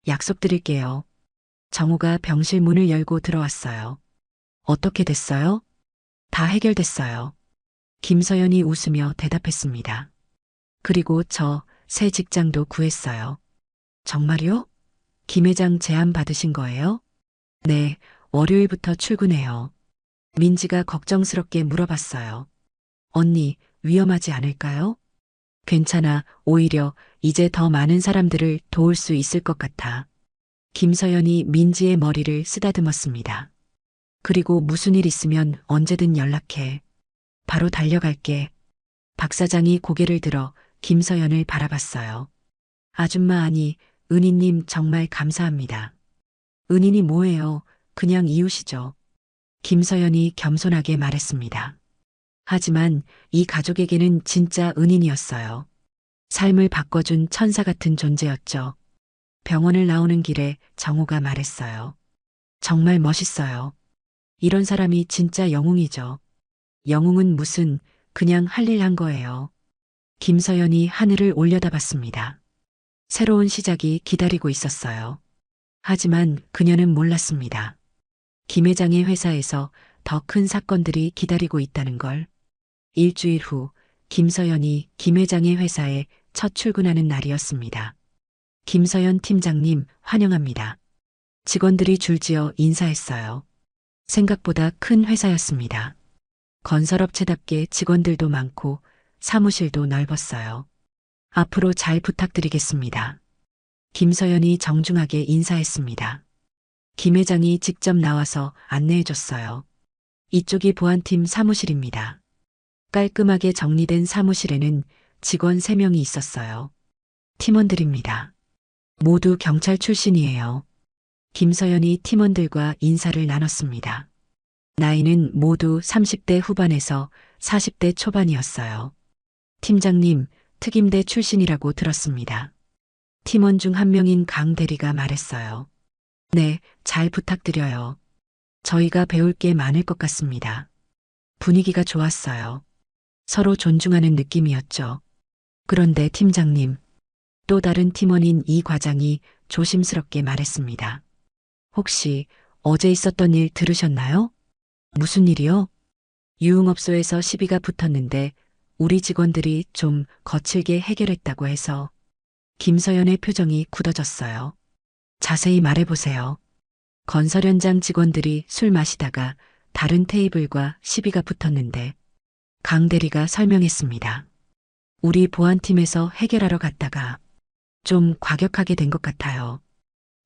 약속드릴게요. 정우가 병실 문을 열고 들어왔어요. 어떻게 됐어요? 다 해결됐어요. 김서연이 웃으며 대답했습니다. 그리고 저 새 직장도 구했어요. 정말요? 김 회장 제안 받으신 거예요? 네, 월요일부터 출근해요. 민지가 걱정스럽게 물어봤어요. 언니, 위험하지 않을까요? 괜찮아, 오히려 이제 더 많은 사람들을 도울 수 있을 것 같아. 김서연이 민지의 머리를 쓰다듬었습니다. 그리고 무슨 일 있으면 언제든 연락해. 바로 달려갈게. 박 사장이 고개를 들어 김서연을 바라봤어요. 아줌마, 아니, 은희님 정말 감사합니다. 은희니 뭐예요? 그냥 이웃이죠. 김서연이 겸손하게 말했습니다. 하지만 이 가족에게는 진짜 은인이었어요. 삶을 바꿔준 천사 같은 존재였죠. 병원을 나오는 길에 정우가 말했어요. 정말 멋있어요. 이런 사람이 진짜 영웅이죠. 영웅은 무슨, 그냥 할 일 한 거예요. 김서연이 하늘을 올려다봤습니다. 새로운 시작이 기다리고 있었어요. 하지만 그녀는 몰랐습니다. 김 회장의 회사에서 더 큰 사건들이 기다리고 있다는 걸. 일주일 후 김서연이 김 회장의 회사에 첫 출근하는 날이었습니다. 김서연 팀장님, 환영합니다. 직원들이 줄지어 인사했어요. 생각보다 큰 회사였습니다. 건설업체답게 직원들도 많고 사무실도 넓었어요. 앞으로 잘 부탁드리겠습니다. 김서연이 정중하게 인사했습니다. 김 회장이 직접 나와서 안내해줬어요. 이쪽이 보안팀 사무실입니다. 깔끔하게 정리된 사무실에는 직원 3명이 있었어요. 팀원들입니다. 모두 경찰 출신이에요. 김서연이 팀원들과 인사를 나눴습니다. 나이는 모두 30대 후반에서 40대 초반이었어요. 팀장님, 특임대 출신이라고 들었습니다. 팀원 중 한 명인 강 대리가 말했어요. 네, 잘 부탁드려요. 저희가 배울 게 많을 것 같습니다. 분위기가 좋았어요. 서로 존중하는 느낌이었죠. 그런데 팀장님, 또 다른 팀원인 이 과장이 조심스럽게 말했습니다. 혹시 어제 있었던 일 들으셨나요? 무슨 일이요? 유흥업소에서 시비가 붙었는데 우리 직원들이 좀 거칠게 해결했다고 해서. 김서연의 표정이 굳어졌어요. 자세히 말해보세요. 건설 현장 직원들이 술 마시다가 다른 테이블과 시비가 붙었는데 강 대리가 설명했습니다. 우리 보안팀에서 해결하러 갔다가 좀 과격하게 된 것 같아요.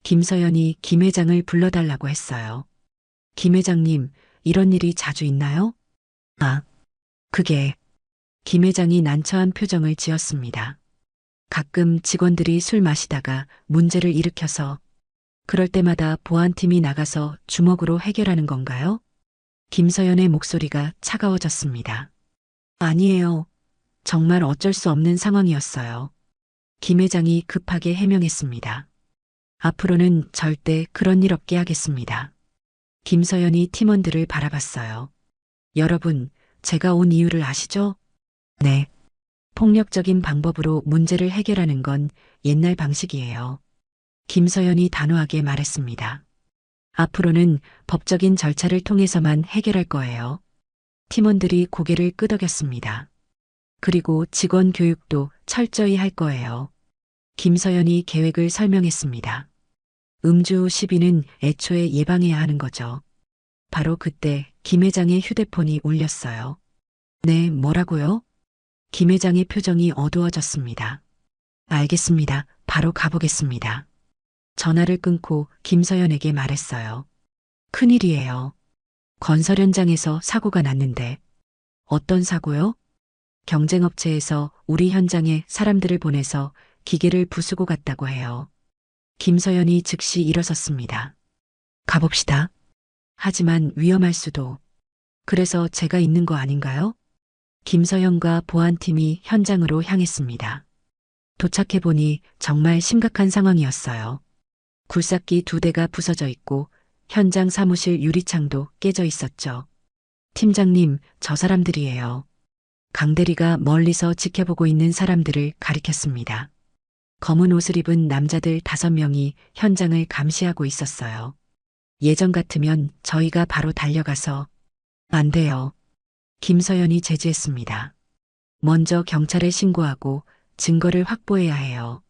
김서연이 김 회장을 불러달라고 했어요. 김 회장님, 이런 일이 자주 있나요? 아, 그게. 김 회장이 난처한 표정을 지었습니다. 가끔 직원들이 술 마시다가 문제를 일으켜서 그럴 때마다 보안팀이 나가서 주먹으로 해결하는 건가요? 김서연의 목소리가 차가워졌습니다. 아니에요. 정말 어쩔 수 없는 상황이었어요. 김 회장이 급하게 해명했습니다. 앞으로는 절대 그런 일 없게 하겠습니다. 김서연이 팀원들을 바라봤어요. 여러분, 제가 온 이유를 아시죠? 네. 폭력적인 방법으로 문제를 해결하는 건 옛날 방식이에요. 김서연이 단호하게 말했습니다. 앞으로는 법적인 절차를 통해서만 해결할 거예요. 팀원들이 고개를 끄덕였습니다. 그리고 직원 교육도 철저히 할 거예요. 김서연이 계획을 설명했습니다. 음주 시비는 애초에 예방해야 하는 거죠. 바로 그때 김 회장의 휴대폰이 울렸어요. 네, 뭐라고요? 김 회장의 표정이 어두워졌습니다. 알겠습니다. 바로 가보겠습니다. 전화를 끊고 김서연에게 말했어요. 큰일이에요. 건설 현장에서 사고가 났는데. 어떤 사고요? 경쟁업체에서 우리 현장에 사람들을 보내서 기계를 부수고 갔다고 해요. 김서연이 즉시 일어섰습니다. 가봅시다. 하지만 위험할 수도. 그래서 제가 있는 거 아닌가요? 김서연과 보안팀이 현장으로 향했습니다. 도착해보니 정말 심각한 상황이었어요. 굴삭기 2대가 부서져 있고 현장 사무실 유리창도 깨져 있었죠. 팀장님, 저 사람들이에요. 강대리가 멀리서 지켜보고 있는 사람들을 가리켰습니다. 검은 옷을 입은 남자들 5명이 현장을 감시하고 있었어요. 예전 같으면 저희가 바로 달려가서 안 돼요. 김서연이 제지했습니다. 먼저 경찰에 신고하고 증거를 확보해야 해요.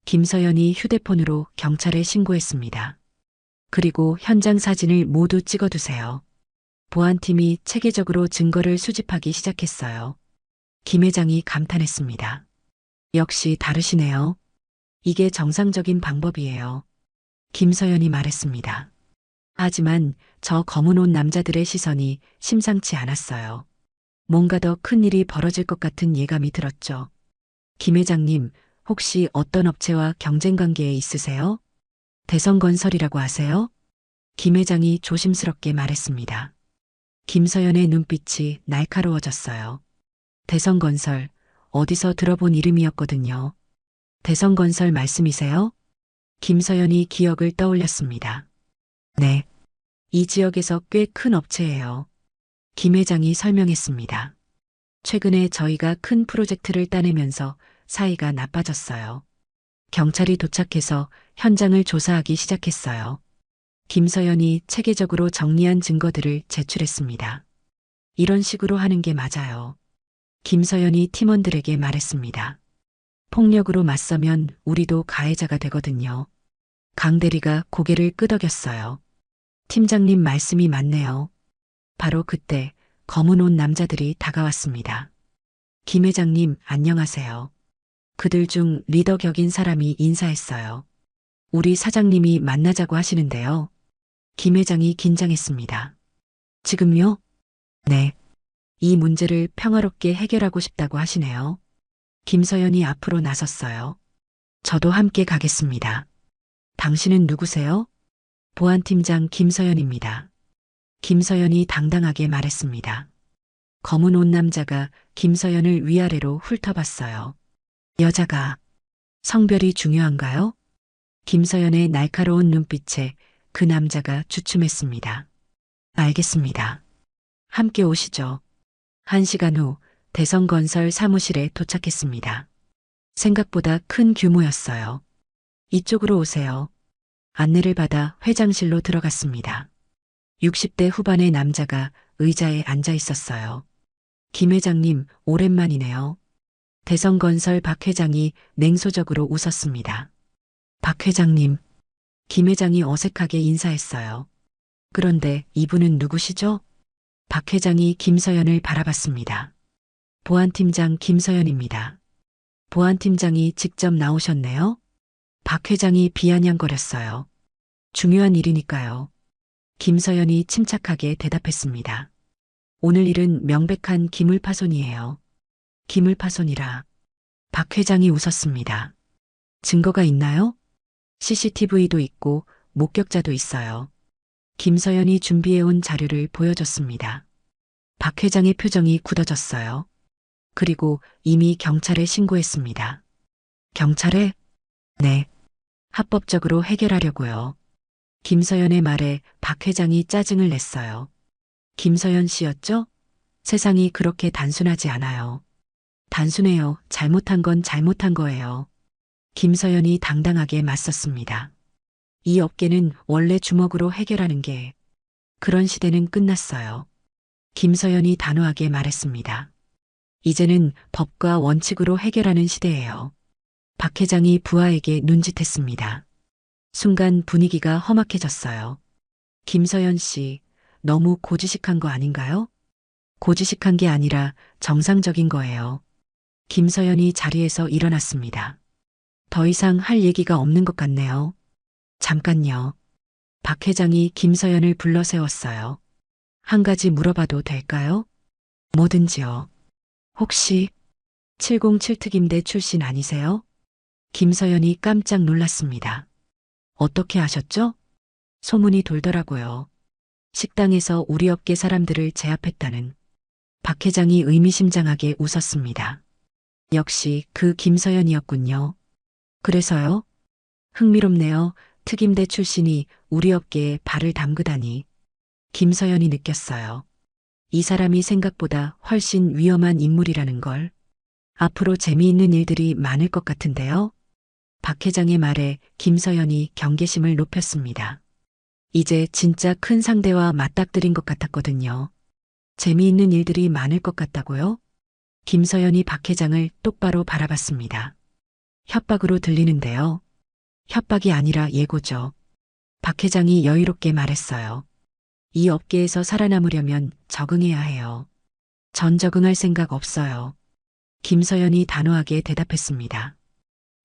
김서연이 휴대폰으로 경찰에 신고했습니다. 그리고 현장 사진을 모두 찍어두세요. 보안팀이 체계적으로 증거를 수집하기 시작했어요. 김 회장이 감탄했습니다. 역시 다르시네요. 이게 정상적인 방법이에요. 김서연이 말했습니다. 하지만 저 검은 옷 남자들의 시선이 심상치 않았어요. 뭔가 더 큰 일이 벌어질 것 같은 예감이 들었죠. 김 회장님, 혹시 어떤 업체와 경쟁 관계에 있으세요? 대성건설이라고 아세요? 김 회장이 조심스럽게 말했습니다. 김서연의 눈빛이 날카로워졌어요. 대성건설, 어디서 들어본 이름이었거든요. 대성건설 말씀이세요? 김서연이 기억을 떠올렸습니다. 네. 이 지역에서 꽤 큰 업체예요. 김 회장이 설명했습니다. 최근에 저희가 큰 프로젝트를 따내면서 사이가 나빠졌어요. 경찰이 도착해서 현장을 조사하기 시작했어요. 김서연이 체계적으로 정리한 증거들을 제출했습니다. 이런 식으로 하는 게 맞아요. 김서연이 팀원들에게 말했습니다. 폭력으로 맞서면 우리도 가해자가 되거든요. 강 대리가 고개를 끄덕였어요. 팀장님 말씀이 맞네요. 바로 그때 검은 옷 남자들이 다가왔습니다. 김 회장님, 안녕하세요. 그들 중 리더 격인 사람이 인사했어요. 우리 사장님이 만나자고 하시는데요. 김 회장이 긴장했습니다. 지금요? 네. 이 문제를 평화롭게 해결하고 싶다고 하시네요. 김서연이 앞으로 나섰어요. 저도 함께 가겠습니다. 당신은 누구세요? 보안팀장 김서연입니다. 김서연이 당당하게 말했습니다. 검은 옷 남자가 김서연을 위아래로 훑어봤어요. 여자가 성별이 중요한가요? 김서연의 날카로운 눈빛에 그 남자가 주춤했습니다. 알겠습니다. 함께 오시죠. 1시간 후 대성건설 사무실에 도착했습니다. 생각보다 큰 규모였어요. 이쪽으로 오세요. 안내를 받아 회장실로 들어갔습니다. 60대 후반의 남자가 의자에 앉아 있었어요. 김 회장님, 오랜만이네요. 대성건설 박 회장이 냉소적으로 웃었습니다. 박 회장님, 김 회장이 어색하게 인사했어요. 그런데 이분은 누구시죠? 박 회장이 김서연을 바라봤습니다. 보안팀장 김서연입니다. 보안팀장이 직접 나오셨네요. 박 회장이 비아냥거렸어요. 중요한 일이니까요. 김서연이 침착하게 대답했습니다. 오늘 일은 명백한 기물파손이에요. 기물파손이라. 박 회장이 웃었습니다. 증거가 있나요? CCTV도 있고 목격자도 있어요. 김서연이 준비해온 자료를 보여줬습니다. 박 회장의 표정이 굳어졌어요. 그리고 이미 경찰에 신고했습니다. 경찰에? 네. 합법적으로 해결하려고요. 김서연의 말에 박 회장이 짜증을 냈어요. 김서연 씨였죠? 세상이 그렇게 단순하지 않아요. 단순해요. 잘못한 건 잘못한 거예요. 김서연이 당당하게 맞섰습니다. 이 업계는 원래 주먹으로 해결하는 게 그런 시대는 끝났어요. 김서연이 단호하게 말했습니다. 이제는 법과 원칙으로 해결하는 시대예요. 박 회장이 부하에게 눈짓했습니다. 순간 분위기가 험악해졌어요. 김서연 씨, 너무 고지식한 거 아닌가요? 고지식한 게 아니라 정상적인 거예요. 김서연이 자리에서 일어났습니다. 더 이상 할 얘기가 없는 것 같네요. 잠깐요. 박 회장이 김서연을 불러 세웠어요. 한 가지 물어봐도 될까요? 뭐든지요. 혹시 707특임대 출신 아니세요? 김서연이 깜짝 놀랐습니다. 어떻게 아셨죠? 소문이 돌더라고요. 식당에서 우리 업계 사람들을 제압했다는. 박 회장이 의미심장하게 웃었습니다. 역시 그 김서연이었군요. 그래서요? 흥미롭네요. 특임대 출신이 우리 업계에 발을 담그다니. 김서연이 느꼈어요. 이 사람이 생각보다 훨씬 위험한 인물이라는 걸. 앞으로 재미있는 일들이 많을 것 같은데요. 박 회장의 말에 김서연이 경계심을 높였습니다. 이제 진짜 큰 상대와 맞닥뜨린 것 같았거든요. 재미있는 일들이 많을 것 같다고요? 김서연이 박 회장을 똑바로 바라봤습니다. 협박으로 들리는데요. 협박이 아니라 예고죠. 박 회장이 여유롭게 말했어요. 이 업계에서 살아남으려면 적응해야 해요. 전 적응할 생각 없어요. 김서연이 단호하게 대답했습니다.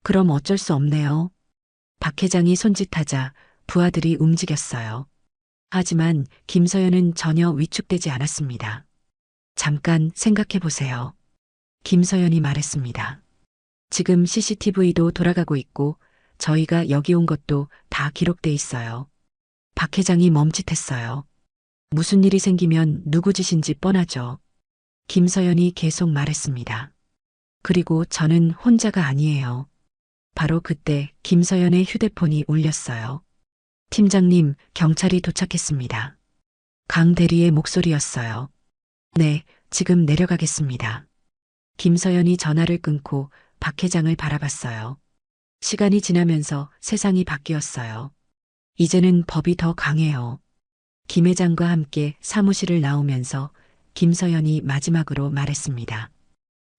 그럼 어쩔 수 없네요. 박 회장이 손짓하자 부하들이 움직였어요. 하지만 김서연은 전혀 위축되지 않았습니다. 잠깐 생각해 보세요. 김서연이 말했습니다. 지금 CCTV도 돌아가고 있고 저희가 여기 온 것도 다 기록돼 있어요. 박 회장이 멈칫했어요. 무슨 일이 생기면 누구 짓인지 뻔하죠. 김서연이 계속 말했습니다. 그리고 저는 혼자가 아니에요. 바로 그때 김서연의 휴대폰이 울렸어요. 팀장님, 경찰이 도착했습니다. 강 대리의 목소리였어요. 네, 지금 내려가겠습니다. 김서연이 전화를 끊고 박 회장을 바라봤어요. 시간이 지나면서 세상이 바뀌었어요. 이제는 법이 더 강해요. 김 회장과 함께 사무실을 나오면서 김서연이 마지막으로 말했습니다.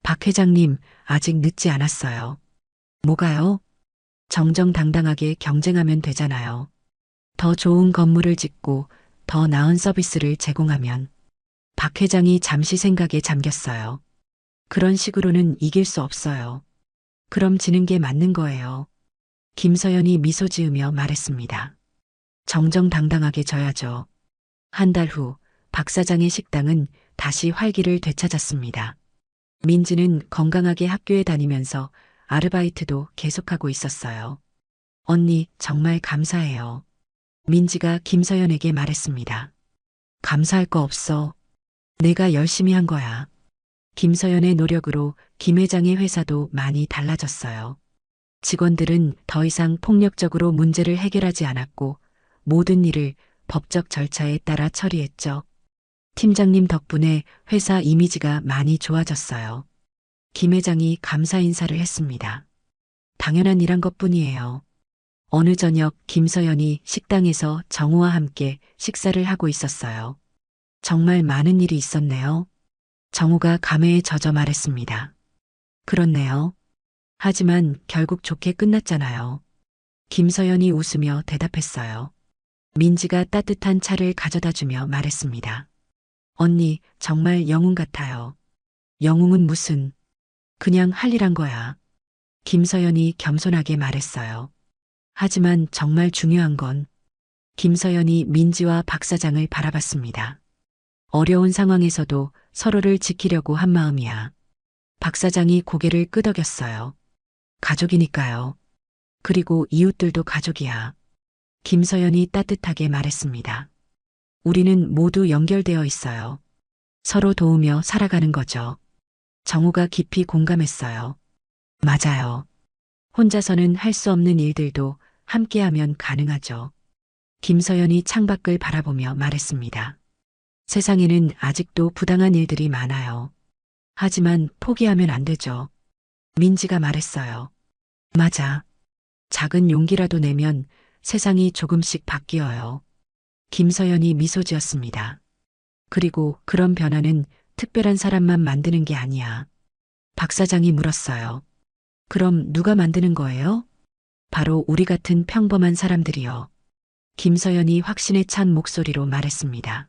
박 회장님, 아직 늦지 않았어요. 뭐가요? 정정당당하게 경쟁하면 되잖아요. 더 좋은 건물을 짓고 더 나은 서비스를 제공하면. 박 회장이 잠시 생각에 잠겼어요. 그런 식으로는 이길 수 없어요. 그럼 지는 게 맞는 거예요. 김서연이 미소 지으며 말했습니다. 정정당당하게 져야죠. 한 달 후 박 사장의 식당은 다시 활기를 되찾았습니다. 민지는 건강하게 학교에 다니면서 아르바이트도 계속하고 있었어요. 언니, 정말 감사해요. 민지가 김서연에게 말했습니다. 감사할 거 없어. 내가 열심히 한 거야. 김서연의 노력으로 김 회장의 회사도 많이 달라졌어요. 직원들은 더 이상 폭력적으로 문제를 해결하지 않았고 모든 일을 법적 절차에 따라 처리했죠. 팀장님 덕분에 회사 이미지가 많이 좋아졌어요. 김 회장이 감사 인사를 했습니다. 당연한 일한 것뿐이에요. 어느 저녁 김서연이 식당에서 정우와 함께 식사를 하고 있었어요. 정말 많은 일이 있었네요. 정우가 감회에 젖어 말했습니다. 그렇네요. 하지만 결국 좋게 끝났잖아요. 김서연이 웃으며 대답했어요. 민지가 따뜻한 차를 가져다 주며 말했습니다. 언니, 정말 영웅 같아요. 영웅은 무슨, 그냥 할 일 한 거야. 김서연이 겸손하게 말했어요. 하지만 정말 중요한 건 김서연이 민지와 박 사장을 바라봤습니다. 어려운 상황에서도 서로를 지키려고 한 마음이야. 박 사장이 고개를 끄덕였어요. 가족이니까요. 그리고 이웃들도 가족이야. 김서연이 따뜻하게 말했습니다. 우리는 모두 연결되어 있어요. 서로 도우며 살아가는 거죠. 정우가 깊이 공감했어요. 맞아요. 혼자서는 할 수 없는 일들도 함께하면 가능하죠. 김서연이 창밖을 바라보며 말했습니다. 세상에는 아직도 부당한 일들이 많아요. 하지만 포기하면 안 되죠. 민지가 말했어요. 맞아. 작은 용기라도 내면 세상이 조금씩 바뀌어요. 김서연이 미소 지었습니다. 그리고 그런 변화는 특별한 사람만 만드는 게 아니야. 박 사장이 물었어요. 그럼 누가 만드는 거예요? 바로 우리 같은 평범한 사람들이요. 김서연이 확신에 찬 목소리로 말했습니다.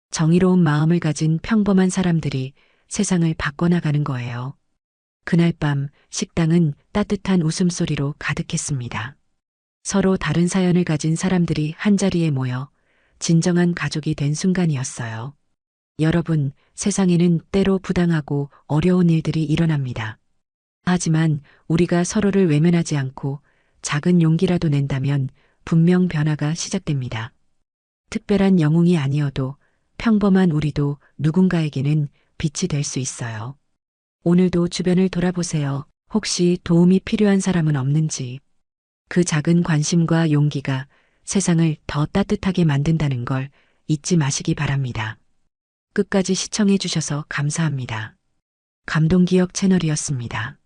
정의로운 마음을 가진 평범한 사람들이 세상을 바꿔나가는 거예요. 그날 밤 식당은 따뜻한 웃음소리로 가득했습니다. 서로 다른 사연을 가진 사람들이 한자리에 모여 진정한 가족이 된 순간이었어요. 여러분, 세상에는 때로 부당하고 어려운 일들이 일어납니다. 하지만 우리가 서로를 외면하지 않고 작은 용기라도 낸다면 분명 변화가 시작됩니다. 특별한 영웅이 아니어도 평범한 우리도 누군가에게는 빛이 될 수 있어요. 오늘도 주변을 돌아보세요. 혹시 도움이 필요한 사람은 없는지. 그 작은 관심과 용기가 세상을 더 따뜻하게 만든다는 걸 잊지 마시기 바랍니다. 끝까지 시청해 주셔서 감사합니다. 감동기억 채널이었습니다.